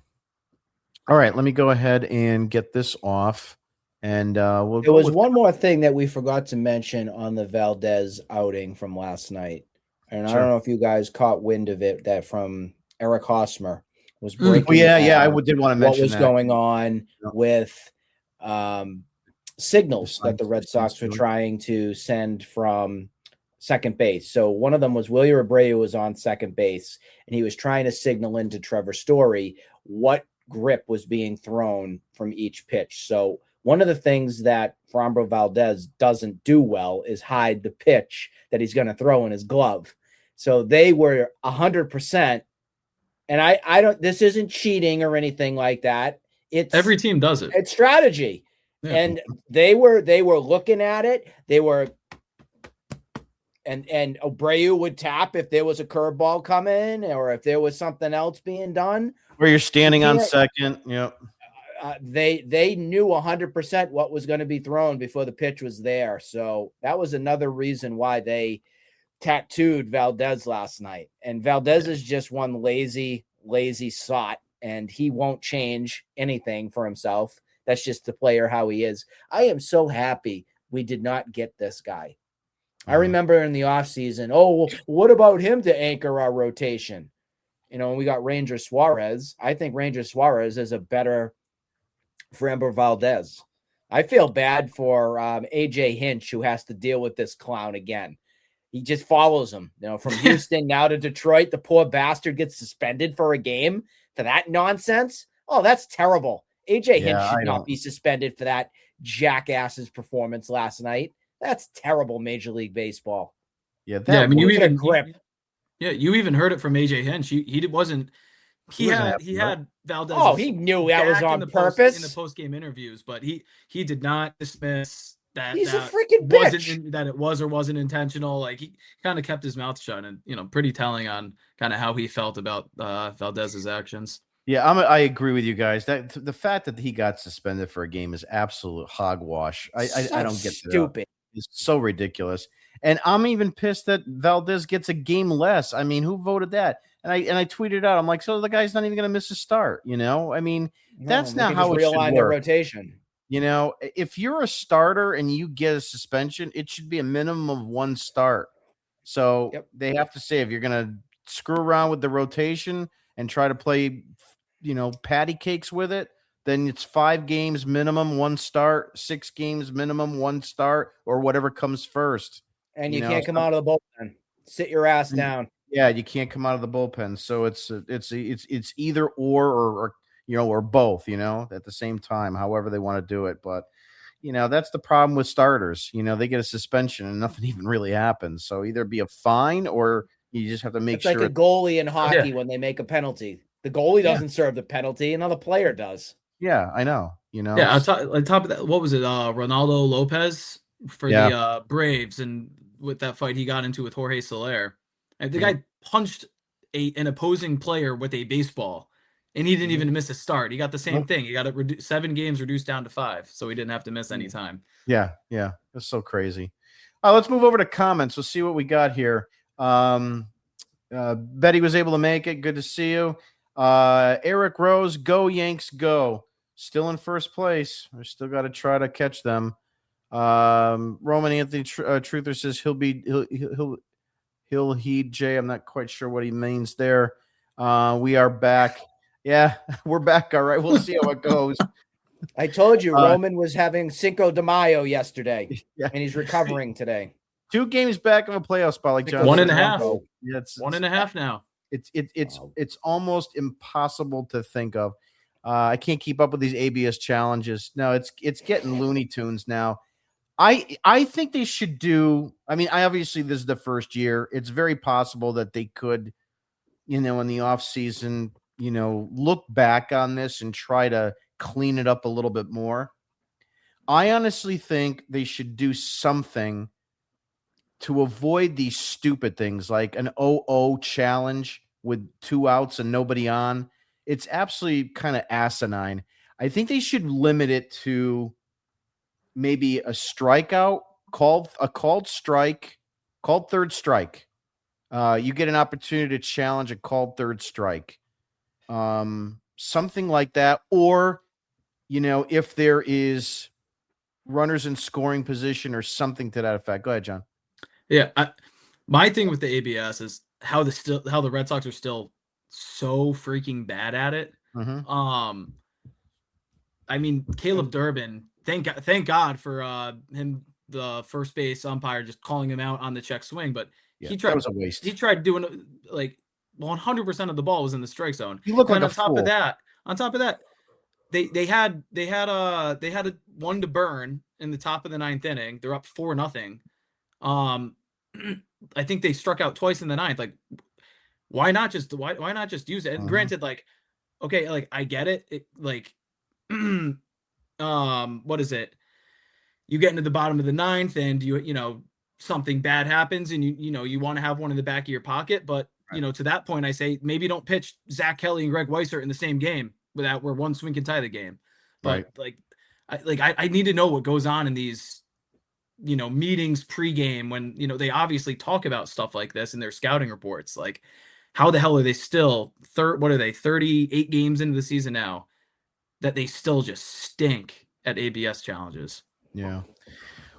right, let me go ahead and get this off. And there was one more thing that we forgot to mention on the Valdez outing from last night. And Sure. I don't know if you guys caught wind of it, that from Eric Hosmer was breaking. I did want to mention what was that. going on with signals that the Red Sox were Sure. trying to send from second base. So one of them was Wilyer Abreu was on second base, and he was trying to signal into Trevor Story what grip was being thrown from each pitch. So one of the things that Framber Valdez doesn't do well is hide the pitch that he's going to throw in his glove. So they were 100%. And I don't, this isn't cheating or anything like that. It's every team does it. It's strategy. Yeah. And they were looking at it. They were, and Abreu would tap if there was a curveball coming or if there was something else being done. Where you're standing on second. Yep. They knew 100% what was going to be thrown before the pitch was there. So that was another reason why they tattooed Valdez last night. And Valdez is just one lazy sot, and he won't change anything for himself. That's just the player how he is. I am so happy we did not get this guy. I remember in the offseason, what about him to anchor our rotation? We got Ranger Suarez. I think Ranger Suarez is a better Framber Valdez. I feel bad for AJ Hinch, who has to deal with this clown again. He just follows him, from Houston now to Detroit. The poor bastard gets suspended for a game for that nonsense. Oh, that's terrible. AJ Hinch should not be suspended for that jackass's performance last night. That's terrible, Major League Baseball. Yeah, I mean, you even heard it from AJ Hinch. He had Valdez. Oh, he knew that was on purpose in the post-game interviews, but he did not dismiss that. He's a freaking bitch. That it was or wasn't intentional. Like, he kind of kept his mouth shut, and pretty telling on kind of how he felt about Valdez's actions. Yeah, I agree with you guys. That the fact that he got suspended for a game is absolute hogwash. I don't get stupid. It's so ridiculous. And I'm even pissed that Valdez gets a game less. I mean, who voted that? And I tweeted out, I'm like, so the guy's not even going to miss a start, I mean, that's not how it should work. The rotation. If you're a starter and you get a suspension, it should be a minimum of one start. So they have to say, if you're going to screw around with the rotation and try to play, patty cakes with it, then it's 5 games minimum, 1 start, 6 games minimum, 1 start, or whatever comes first. And you can't come out of the bullpen. Sit your ass down. Yeah, you can't come out of the bullpen. So it's either or both, at the same time, however they want to do it. But that's the problem with starters. They get a suspension and nothing even really happens. So either be a fine or you just have to make sure. It's like a goalie in hockey when they make a penalty. The goalie doesn't serve the penalty; another player does. Yeah, I know. Yeah, on top of that, what was it? Ronaldo Lopez for the Braves, and with that fight he got into with Jorge Soler. And the guy punched an opposing player with a baseball, and he didn't even miss a start. He got the same thing. He got 7 games reduced down to 5, so he didn't have to miss any time. Yeah, that's so crazy. Let's move over to comments. We'll see what we got here. Betty was able to make it. Good to see you. Eric Rose, go Yanks, go. Still in first place. We still got to try to catch them. Roman Anthony Truther says he'll heed Jay. I'm not quite sure what he means there. We are back. Yeah, we're back. All right. We'll see how it goes. I told you Roman was having Cinco de Mayo yesterday, and he's recovering today. 2 games back of a playoff spot, like John. 1.5. Yeah, it's 1.5 now. It's almost impossible to think of. I can't keep up with these ABS challenges. No, it's getting Looney Tunes now. I think they should do. I mean, obviously this is the first year. It's very possible that they could, in the off season, look back on this and try to clean it up a little bit more. I honestly think they should do something to avoid these stupid things like an 0-0 challenge with 2 outs and nobody on. It's absolutely kind of asinine. I think they should limit it to maybe a strikeout, called third strike. You get an opportunity to challenge a called third strike. Something like that. Or, if there is runners in scoring position or something to that effect. Go ahead, John. Yeah, my thing with the ABS is how the Red Sox are still so freaking bad at it. Mm-hmm. I mean, Caleb Durbin, thank God for him, the first base umpire, just calling him out on the check swing. But that was a waste. He tried doing 100% of the ball was in the strike zone. You look like on top of that, they had a 1 to burn in the top of the 9th inning. They're up 4-0. I think they struck out twice in the 9th. Like, why not just use it? And granted, I get it. What is it? You get into the bottom of the 9th and something bad happens and you want to have one in the back of your pocket. But, to that point, I say maybe don't pitch Zach Kelly and Greg Weissert in the same game where 1 swing can tie the game. But I need to know what goes on in these, meetings pregame when, they obviously talk about stuff like this in their scouting reports. Like, how the hell are they still 38 games into the season now that they still just stink at ABS challenges? Yeah.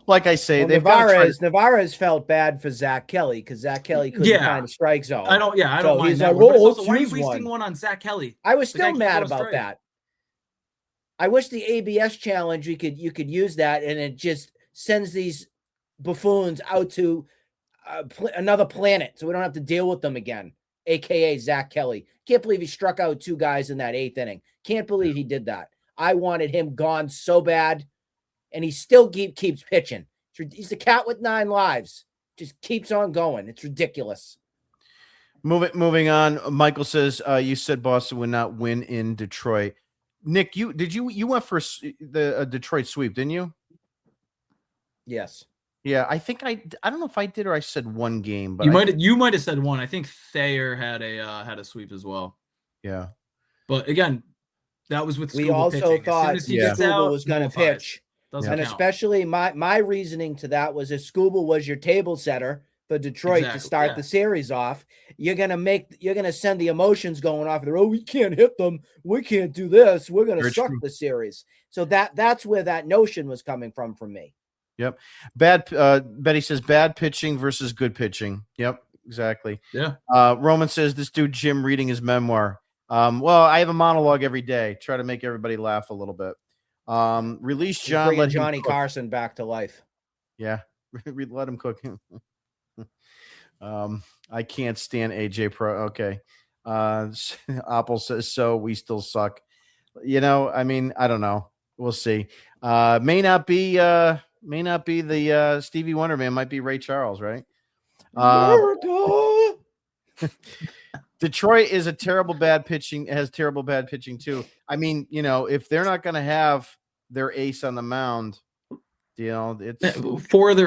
like I say, Well, they've got to try. Navarez felt bad for Zach Kelly because Zach Kelly couldn't find a strike zone. I don't so mind he's that. like, One, but "Oh, also, why are you let's wasting use one on Zach Kelly? I was The guy still can't mad throw about straight. that. I wish the ABS challenge you could use that, and it just sends these buffoons out to another planet, so we don't have to deal with them again. AKA Zach Kelly. Can't believe he struck out 2 guys in that 8th inning. Can't believe he did that. I wanted him gone so bad, and he still keeps pitching. He's the cat with 9 lives. Just keeps on going. It's ridiculous. Moving on. Michael says, you said Boston would not win in Detroit. Nick, you went for the Detroit sweep, didn't you? Yes. Yeah, I think I don't know if I did or I said 1 game, but you might have said 1. I think Thayer had a sweep as well. Yeah. But again, that was with Skubal we also pitching. thought as soon as he gets out, was going to pitch. Doesn't and count. especially my reasoning to that was if Skubal was your table setter for Detroit to start the series off, you're gonna send the emotions going off there. Oh, we can't hit them. We can't do this. We're gonna suck the series. So that's where that notion was coming from me. Yep. Betty says bad pitching versus good pitching. Yep, exactly. Yeah. Roman says this dude Jim reading his memoir. Well, I have a monologue every day. Try to make everybody laugh a little bit. Release John. Let Johnny Carson back to life. Yeah, let him cook. I can't stand AJ Pro. Okay. Apple says so. We still suck. I mean, I don't know. We'll see. May not be the Stevie Wonder Man. Might be Ray Charles, right? Detroit is has terrible bad pitching too. I mean, if they're not going to have their ace on the mound, it's 4 of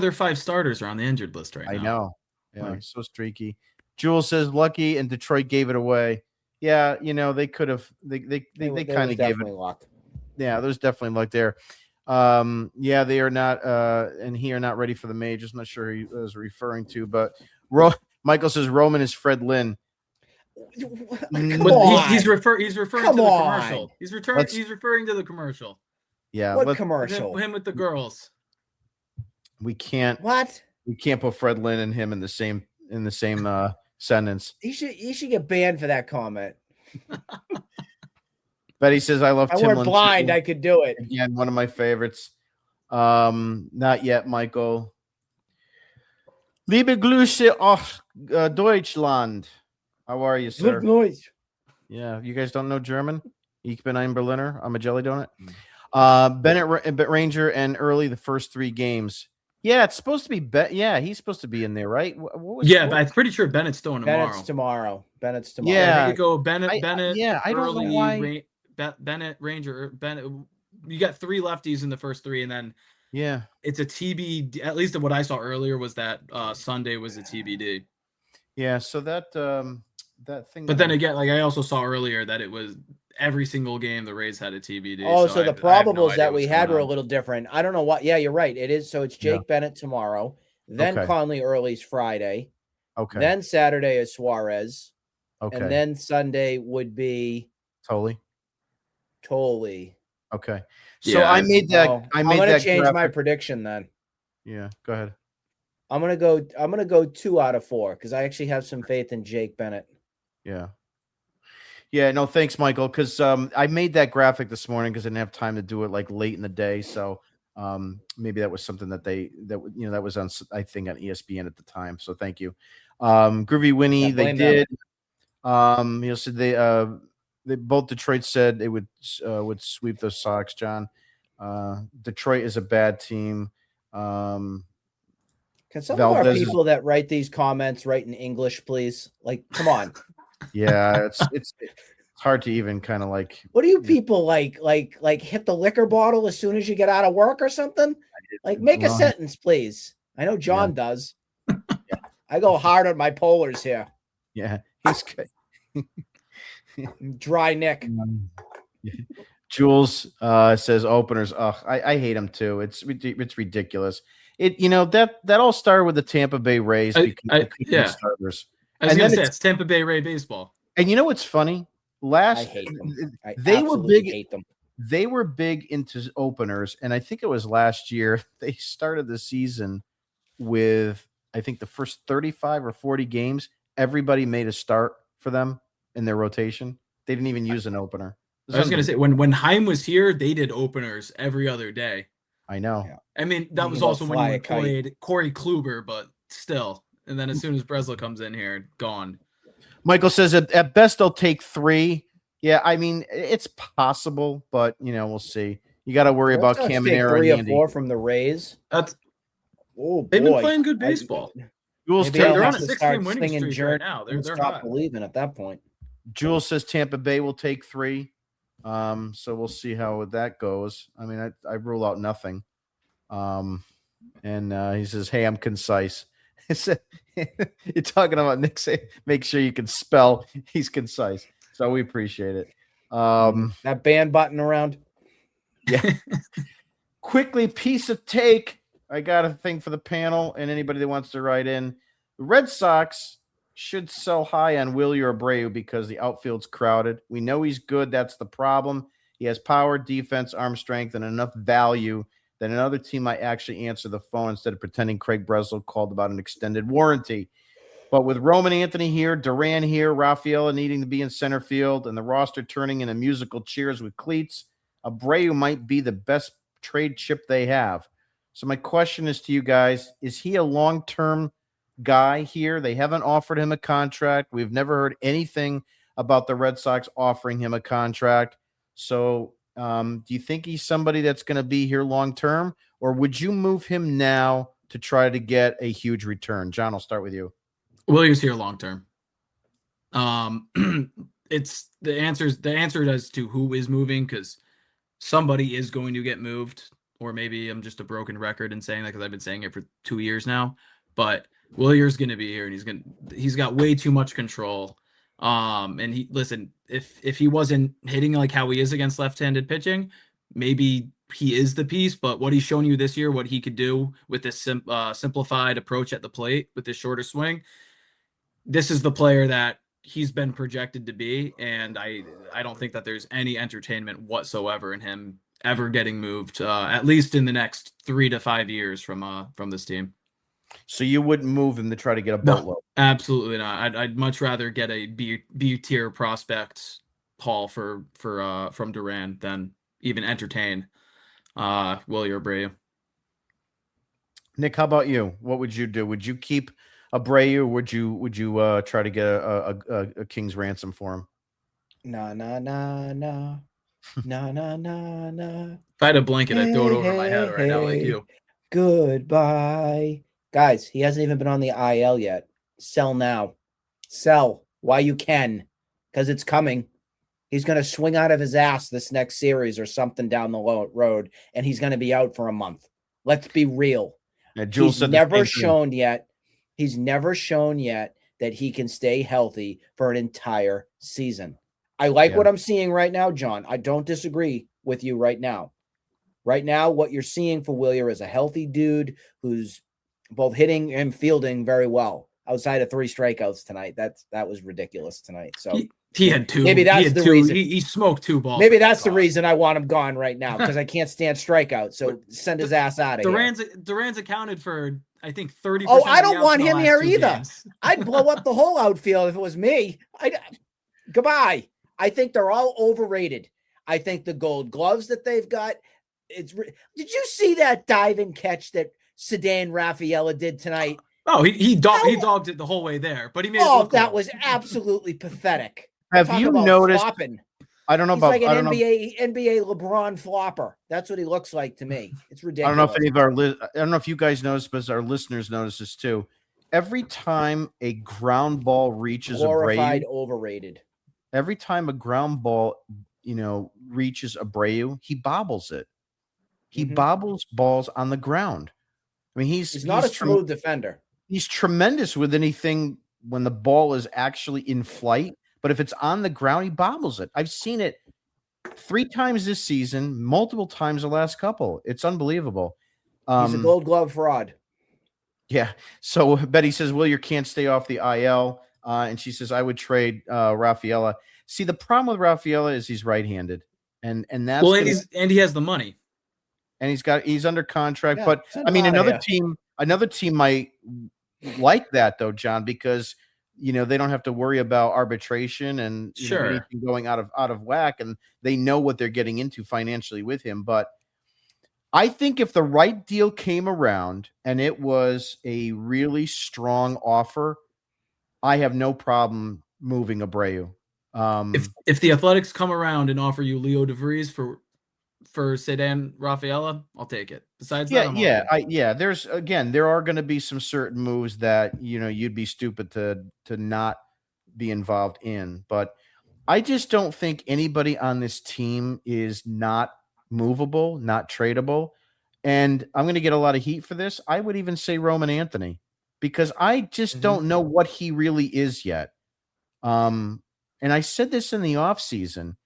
their 5 starters are on the injured list right now. I know. Yeah, so streaky. Jules says lucky and Detroit gave it away. Yeah, they could have. They kind of gave it. Luck. Yeah, there's definitely luck there. Yeah, they are not, and he are not ready for the majors. I'm not sure who he was referring to, but Michael says Roman is Fred Lynn. He's referring to the commercial. He's referring to the commercial. Yeah, what commercial? Him with the girls. We can't. What? We can't put Fred Lynn and him in the same sentence. He should get banned for that comment. Betty says I love. I weren't blind. I could do it again. One of my favorites. Not yet, Michael. Liebe Grüße aus Deutschland. How are you, sir? Good noise. Yeah, you guys don't know German? Ich bin ein Berliner. I'm a jelly donut. Bennett Ranger and early the first 3 games. Yeah, it's supposed to be. Yeah, he's supposed to be in there, right? But I'm pretty sure Bennett's still tomorrow. Bennet's tomorrow. Yeah, you go Bennett. Yeah, I don't know why. Bennett Ranger. Bennett. You got 3 lefties in the first 3, and then it's a TBD. At least what I saw earlier was that Sunday was a TBD. Yeah, so that thing. But then again, like I also saw earlier that it was every single game the Rays had a TBD. Oh, so the probables that we had were a little different. I don't know what. Yeah, you're right. It is. So it's Jake Bennett tomorrow. Then Conley Early's Friday. Okay. Then Saturday is Suarez. Okay. And then Sunday would be Tolley. Okay. So yeah, I made that. I'm going to change my prediction then. Yeah. Go ahead. I'm gonna go 2 out of 4 because I actually have some faith in Jake Bennett. Yeah. Yeah, no, thanks, Michael. Because I made that graphic this morning because I didn't have time to do it like late in the day. So maybe that was something that that was on, I think, on ESPN at the time. So thank you. Groovy Winnie, they did. Said they both Detroit said they would sweep the Sox. John, Detroit is a bad team. Can some of our people that write these comments write in English, please? Like, come on. Yeah, it's hard to even kind of like. What do you people like hit the liquor bottle as soon as you get out of work or something? Like, make a sentence, please. I know John does. I go hard on my polars here. Yeah, he's good. Dry Nick. Jules says openers. I hate them too. It's ridiculous. That all started with the Tampa Bay Rays. Starters. I was going to say it's Tampa Bay Ray baseball. And you know what's funny? I hate them. They were big. Hate them. they were big into openers, and I think it was last year they started the season with, I think, the first 35 or 40 games, everybody made a start for them in their rotation. They didn't even use an opener. I was going to say, when Heim was here, they did openers every other day. I know. Yeah. I mean, that was also when you employed Corey Kluber, but still. And then as soon as Breslow comes in here, gone. Michael says at best they'll take 3. Yeah, I mean, it's possible, but, we'll see. You got to worry about Caminero 3 and or Andy. 4 from the Rays. They've been playing good baseball. They're on a 6-game winning streak right now. They're stop hot. believing at that point. Jules says Tampa Bay will take 3. So we'll see how that goes. I mean, I rule out nothing. And he says, "Hey, I'm concise." You're talking about Nick saying, make sure you can spell. He's concise. So we appreciate it. That band button around. Yeah. Quickly, piece of take. I got a thing for the panel and anybody that wants to write in. The Red Sox should sell high on Wilyer Abreu because the outfield's crowded. We know he's good. That's the problem. He has power, defense, arm strength, and enough value that another team might actually answer the phone instead of pretending Craig Breslow called about an extended warranty. But with Roman Anthony here, Duran here, Rafaela needing to be in center field, and the roster turning into musical cheers with cleats, Abreu might be the best trade chip they have. So my question is to you guys, is he a long-term guy here? They haven't offered him a contract. We've never heard anything about the Red Sox offering him a contract. So do you think he's somebody that's going to be here long-term, or would you move him now to try to get a huge return? John, I'll start with you. Williams here long-term. It's the answer as to who is moving, because somebody is going to get moved, or maybe I'm just a broken record in saying that because I've been saying it for 2 years now, but Wilyer's going to be here, and he's got way too much control. And if he wasn't hitting like how he is against left-handed pitching, maybe he is the piece, but what he's shown you this year, what he could do with this simplified approach at the plate with this shorter swing, this is the player that he's been projected to be. And I don't think that there's any entertainment whatsoever in him ever getting moved, at least in the next 3 to 5 years from this team. So you wouldn't move him to try to get a boatload? No, absolutely not. I'd much rather get a B tier prospect haul from Duran than even entertain Wilyer Abreu. Nick, how about you? What would you do? Would you keep Abreu, or would you try to get a king's ransom for him? No. No. If I had a blanket, I'd throw it over my head right now, like you. Goodbye. Guys, he hasn't even been on the IL yet. Sell now. Sell while you can, because it's coming. He's going to swing out of his ass this next series or something down the road, and he's going to be out for a month. Let's be real. He's never shown yet that he can stay healthy for an entire season. I like what I'm seeing right now, John. I don't disagree with you right now. Right now, what you're seeing for Wilyer is a healthy dude who's both hitting and fielding very well. Outside of 3 strikeouts tonight, that was ridiculous tonight. So he had 2. Maybe that's the reason he smoked 2 balls. Maybe that's the reason I want him gone right now, because I can't stand strikeouts. So send his ass out of here. Duran's accounted for, I think, 30%. Oh, I don't want him here either. Games. I'd blow up the whole outfield if it was me. Goodbye. I think they're all overrated. I think the Gold Gloves that they've got. Did you see that diving catch that Ceddanne Rafaela did tonight? Oh, he dogged it the whole way there, but he made it look that cool. Was absolutely pathetic. Have you noticed? Flopping. I don't know He's about like an NBA LeBron flopper. That's what he looks like to me. It's ridiculous. I don't know if any of I don't know if you guys notice, but our listeners notice this too. Every time a ground ball reaches glorified, Abreu, overrated. Every time a ground ball, reaches Abreu, he bobbles it. He bobbles balls on the ground. I mean, he's not a true defender. He's tremendous with anything when the ball is actually in flight, but if it's on the ground, he bobbles it. I've seen it 3 times this season, multiple times the last couple. It's unbelievable. He's a Gold Glove fraud. Yeah. So Betty says, Wilyer can't stay off the IL. And she says, I would trade Rafaela. See, the problem with Rafaela is he's right-handed. and that's well, gonna, and he has the money. and he's under contract. Yeah, But send I mean, him outta another team might like that though, John, because they don't have to worry about arbitration and Sure. anything going out of whack, and they know what they're getting into financially with him. But I think if the right deal came around and it was a really strong offer, I have no problem moving Abreu. If the Athletics come around and offer you Leo DeVries for Ceddanne Rafaela, I'll take it. Besides that, there are going to be some certain moves that you'd be stupid to not be involved in, but I just don't think anybody on this team is not movable, not tradable. And I'm going to get a lot of heat for this. I would even say Roman Anthony, because I just don't know what he really is yet. And I said this in the offseason.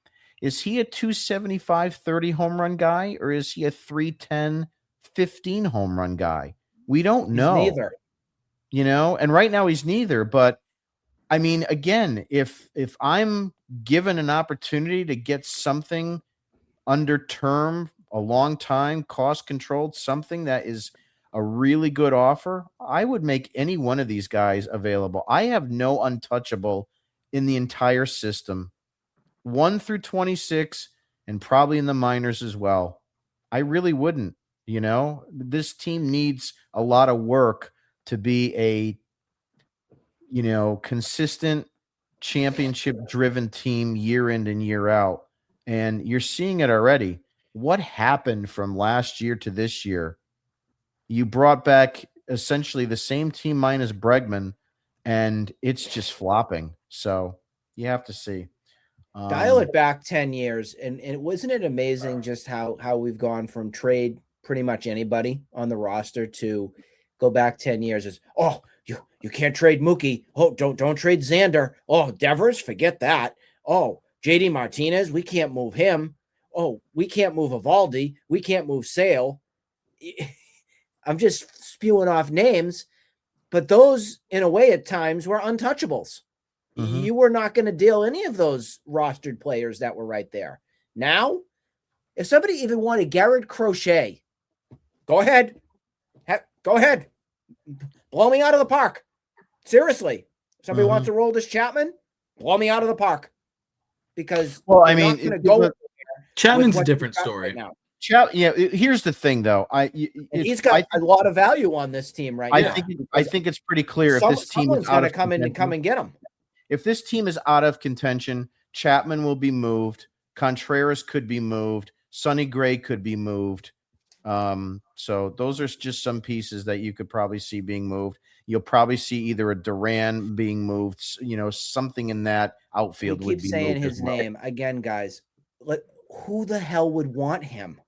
Is he a 275, 30 home run guy, or is he a 310, 15 home run guy? We don't know. He's neither. And right now he's neither. But I mean, again, if I'm given an opportunity to get something under term, a long time, cost controlled, something that is a really good offer, I would make any one of these guys available. I have no untouchable in the entire system, 1 through 26, and probably in the minors as well. I really wouldn't. This team needs a lot of work to be a consistent championship driven team year in and year out. And you're seeing it already. What happened from last year to this year? You brought back essentially the same team minus Bregman, and it's just flopping. So you have to see. Dial it back 10 years. And wasn't it amazing just how we've gone from trade pretty much anybody on the roster to go back 10 years as, you can't trade Mookie. Oh, don't trade Xander. Oh, Devers, forget that. Oh, JD Martinez, we can't move him. Oh, we can't move Evaldi. We can't move Sale. I'm just spewing off names, but those, in a way, at times were untouchables. Mm-hmm. You were not going to deal any of those rostered players that were right there. Now, if somebody even wanted Garrett Crochet, go ahead. Go ahead. Blow me out of the park. Seriously. If somebody wants to roll this Chapman, blow me out of the park. Because Chapman's a different story. Right now. Here's the thing, though. He's got a lot of value on this team right now. I think it's pretty clear if this team is going to come in and come and get him. If this team is out of contention, Chapman will be moved. Contreras could be moved. Sonny Gray could be moved. So those are just some pieces that you could probably see being moved. You'll probably see either a Duran being moved, something in that outfield would be moved. Keep saying his name again, guys. Who the hell would want him?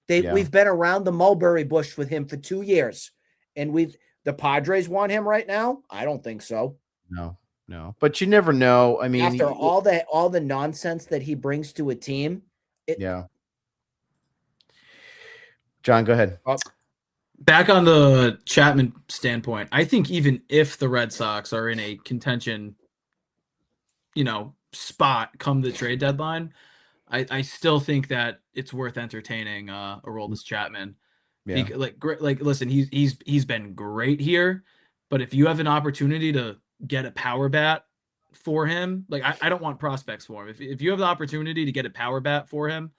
We've been around the mulberry bush with him for 2 years, and the Padres want him right now. I don't think so. No, but you never know. I mean, after all the nonsense that he brings to a team. John, go ahead. Back on the Chapman standpoint, I think even if the Red Sox are in a contention, spot come the trade deadline, I still think that it's worth entertaining Aroldis Chapman. Yeah. Listen, he's been great here, but if you have an opportunity to get a power bat for him, I don't want prospects for him. If you have the opportunity to get a power bat for him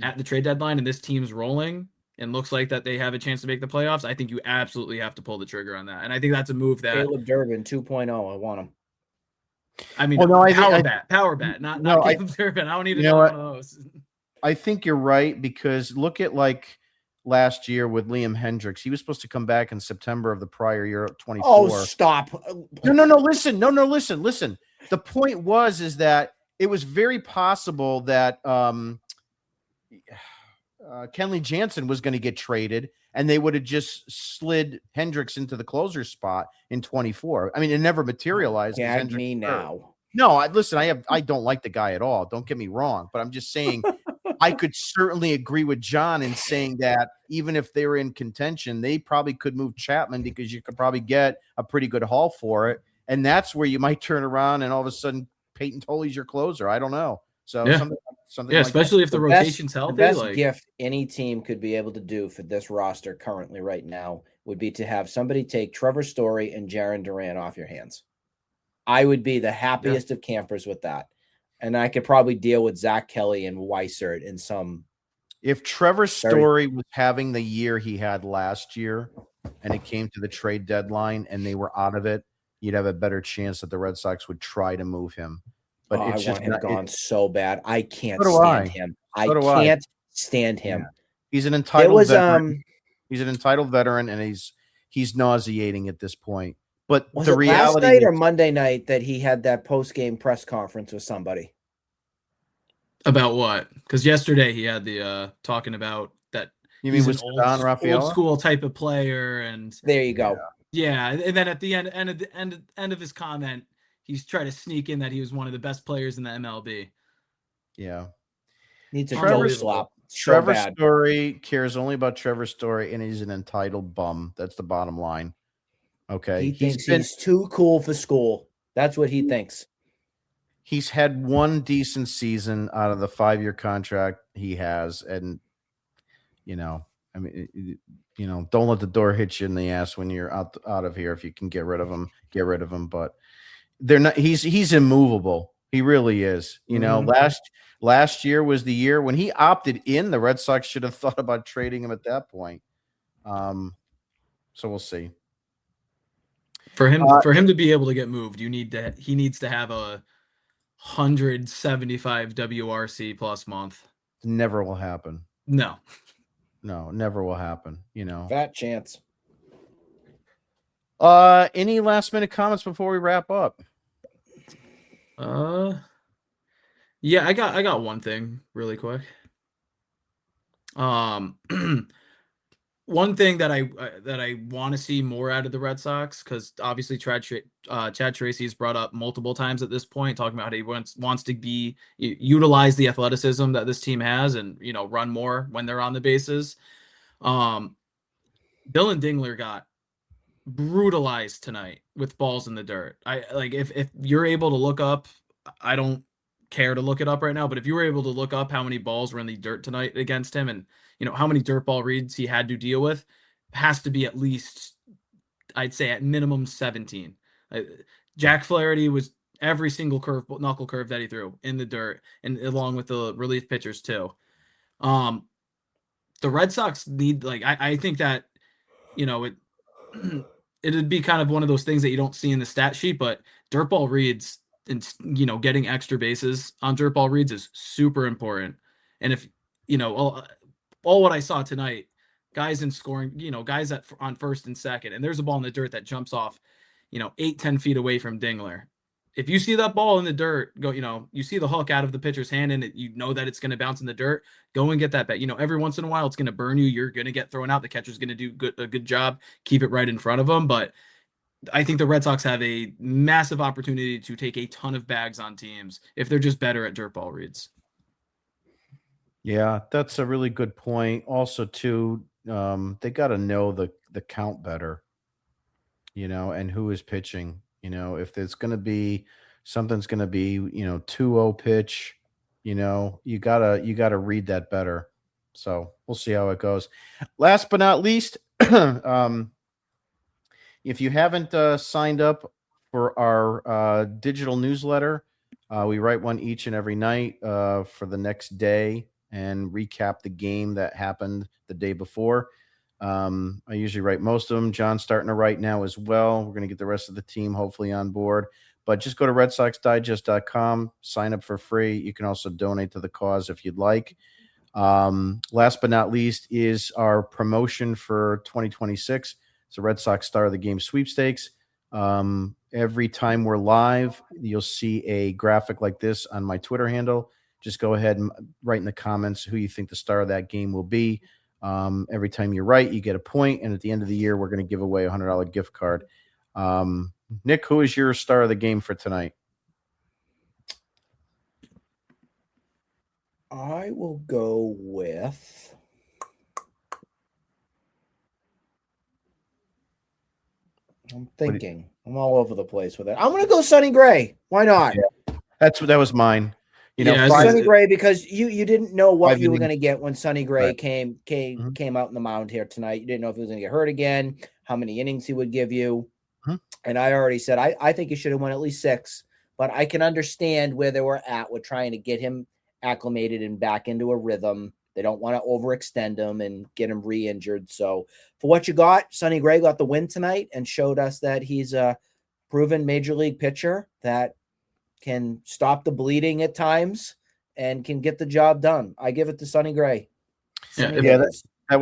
at the trade deadline and this team's rolling and looks like that they have a chance to make the playoffs, I think you absolutely have to pull the trigger on that. And I think that's a move that Caleb Durbin 2.0. I want him. I mean, power bat, not Caleb Durbin. I don't need one of those. I think you're right, because look at last year with Liam Hendricks. He was supposed to come back in September of the prior year, 24. Oh, stop. No, listen. The point is that it was very possible that Kenley Jansen was going to get traded, and they would have just slid Hendricks into the closer spot in 24. I mean, it never materialized. Gag me now. No, I don't like the guy at all. Don't get me wrong, but I'm just saying I could certainly agree with John in saying that even if they were in contention, they probably could move Chapman because you could probably get a pretty good haul for it. And that's where you might turn around and all of a sudden Peyton Tolley's your closer. I don't know. So Something Yeah, like especially if the rotation's The healthy. best Like, gift any team could be able to do for this roster currently right now would be to have somebody take Trevor Story and Jarren Duran off your hands. I would be the happiest of campers with that. And I could probably deal with Zach Kelly and Weissert in some. If Trevor Story was having the year he had last year and it came to the trade deadline and they were out of it, you'd have a better chance that the Red Sox would try to move him. But I it's just want him gone so bad. I can't So do stand I. him. So do I. Can't stand him. Yeah. He's an entitled veteran. was He's an entitled veteran, and he's nauseating at this point. But was the it reality last night is, or Monday night that he had that post-game press conference with somebody? about what? Because yesterday he had the talking about that you he's mean an with Don old Rafaela? school type of player, and There you go. yeah, and then at the end of his comment, he's trying to sneak in that he was one of the best players in the MLB. Yeah. Needs a Trevor toe slap. Trevor Story cares only about Trevor Story, and he's an entitled bum. That's the bottom line. Okay. He thinks he's too cool for school. That's what he thinks. He's had one decent season out of the 5-year contract he has, and don't let the door hit you in the ass when you're out of here. If you can get rid of him, get rid of him. But they're not. He's immovable. He really is. Last year was the year when he opted in. The Red Sox should have thought about trading him at that point. So we'll see. For him to be able to get moved, he needs to have a 175 WRC plus month. Never will happen. No, never will happen. Fat chance. Any last minute comments before we wrap up? Yeah, I got one thing really quick. One thing that I want to see more out of the Red Sox, because obviously Chad Tracy's brought up multiple times at this point, talking about how he wants to utilize the athleticism that this team has and run more when they're on the bases. Bill and Dingler got brutalized tonight with balls in the dirt. If you're able to look up, I don't care to look it up right now, but if you were able to look up how many balls were in the dirt tonight against him and how many dirt ball reads he had to deal with, has to be at least, I'd say at minimum 17. Jack Flaherty was every single knuckle curve that he threw in the dirt, and along with the relief pitchers too. The Red Sox need, I think that it'd be kind of one of those things that you don't see in the stat sheet, but dirt ball reads and getting extra bases on dirt ball reads is super important. And if all what I saw tonight, guys in scoring, guys on first and second, and there's a ball in the dirt that jumps off 8-10 feet away from Dingler. If you see that ball in the dirt go, you see the hook out of the pitcher's hand and that it's going to bounce in the dirt, go and get that bet. Every once in a while it's going to burn you. You're going to get thrown out. The catcher's going to do a good job. Keep it right in front of them. But I think the Red Sox have a massive opportunity to take a ton of bags on teams if they're just better at dirt ball reads. Yeah, that's a really good point. Also, too, they got to know the count better, and who is pitching. If there's going to be something's going to be, 2-0 pitch, you gotta read that better. So we'll see how it goes. Last but not least, if you haven't signed up for our digital newsletter, we write one each and every night for the next day and recap the game that happened the day before. I usually write most of them. John's starting to write now as well. We're going to get the rest of the team hopefully on board. But just go to RedSoxDigest.com, sign up for free. You can also donate to the cause if you'd like. Last but not least is our promotion for 2026. It's a Red Sox Star of the Game sweepstakes. Every time we're live, you'll see a graphic like this on my Twitter handle. Just go ahead and write in the comments who you think the star of that game will be. Every time you write, you get a point. And at the end of the year, we're going to give away a $100 gift card. Nick, who is your star of the game for tonight? I will go with I'm thinking. I'm all over the place with it. I'm going to go Sonny Gray. Why not? Yeah, that was mine. You know, Yeah, five, Sonny Gray, because you didn't know what 5 you were innings. going to get when Sonny Gray Right. came out in the mound here tonight. You didn't know if he was going to get hurt again, how many innings he would give you. Mhm. And I already said I think he should have won at least 6, but I can understand where they were at with trying to get him acclimated and back into a rhythm. They don't want to overextend him and get him re-injured. So for what you got, Sonny Gray got the win tonight and showed us that he's a proven major league pitcher that can stop the bleeding at times and can get the job done. I give it to Sonny Gray. Sonny Yeah, Gray. that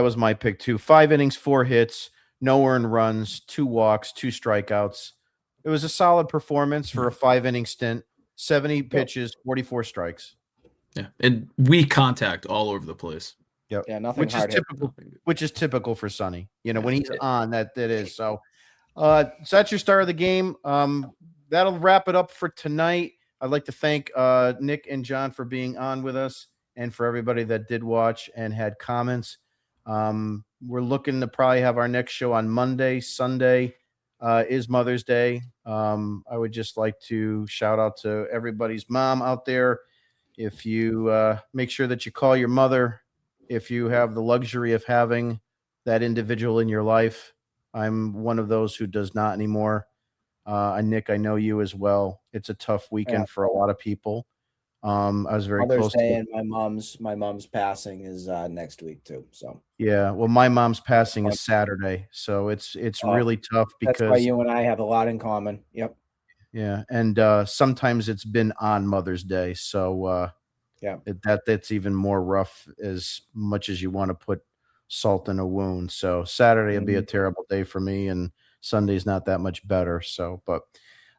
was my pick too. 5 innings, 4 hits, no earned runs, 2 walks, 2 strikeouts. It was a solid performance for a 5-inning stint. 70 pitches, 44 strikes. Yeah, and weak contact all over the place. Yep. Yeah, nothing Which is hard hit. typical for Sonny. You know, Yeah. when he's on, that is. So that's your start of the game. That'll wrap it up for tonight. I'd like to thank Nick and John for being on with us, and for everybody that did watch and had comments. We're looking to probably have our next show on Monday. Sunday is Mother's Day. I would just like to shout out to everybody's mom out there. If you make sure that you call your mother, if you have the luxury of having that individual in your life. I'm one of those who does not anymore. And Nick, I know you as well. It's a tough weekend for a lot of people. I was very Mother's close Day to and my mom's passing is next week too. So yeah. Well, my mom's passing is Saturday, so it's really tough that's why because you and I have a lot in common. Yep. yeah, and sometimes it's been on Mother's Day, so Yeah. that's even more rough. As much as you want to put salt in a wound, so Saturday will be a terrible day for me, and Sunday's not that much better. So, but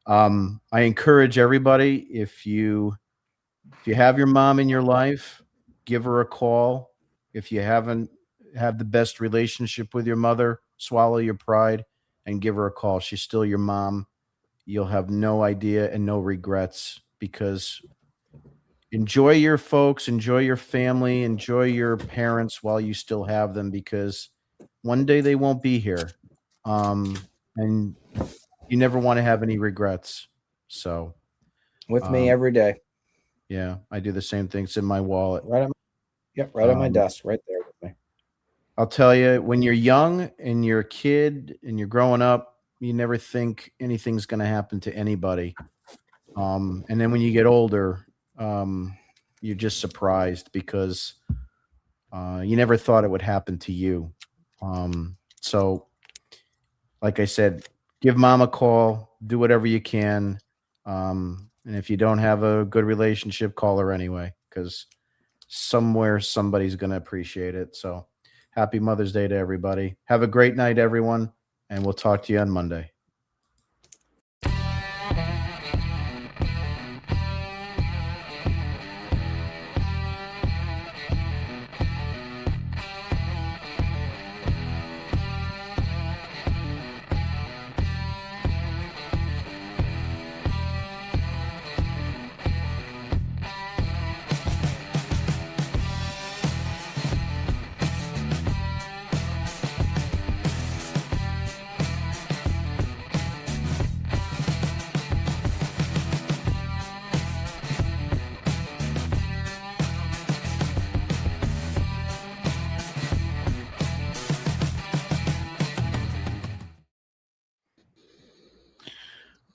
I encourage everybody, if you have your mom in your life, give her a call. If you haven't had the best relationship with your mother, swallow your pride and give her a call. She's still your mom. You'll have no idea and no regrets, because enjoy your folks, enjoy your family, enjoy your parents while you still have them, because one day they won't be here. And you never want to have any regrets. So With me every day. yeah, I do the same thing. It's in my wallet. Right on my desk, right there with me. I'll tell you, when you're young and you're a kid and you're growing up, you never think anything's going to happen to anybody. And then when you get older, you're just surprised because you never thought it would happen to you. So, like I said, give mom a call, do whatever you can. And if you don't have a good relationship, call her anyway, because somewhere somebody's going to appreciate it. So happy Mother's Day to everybody. Have a great night, everyone, and we'll talk to you on Monday.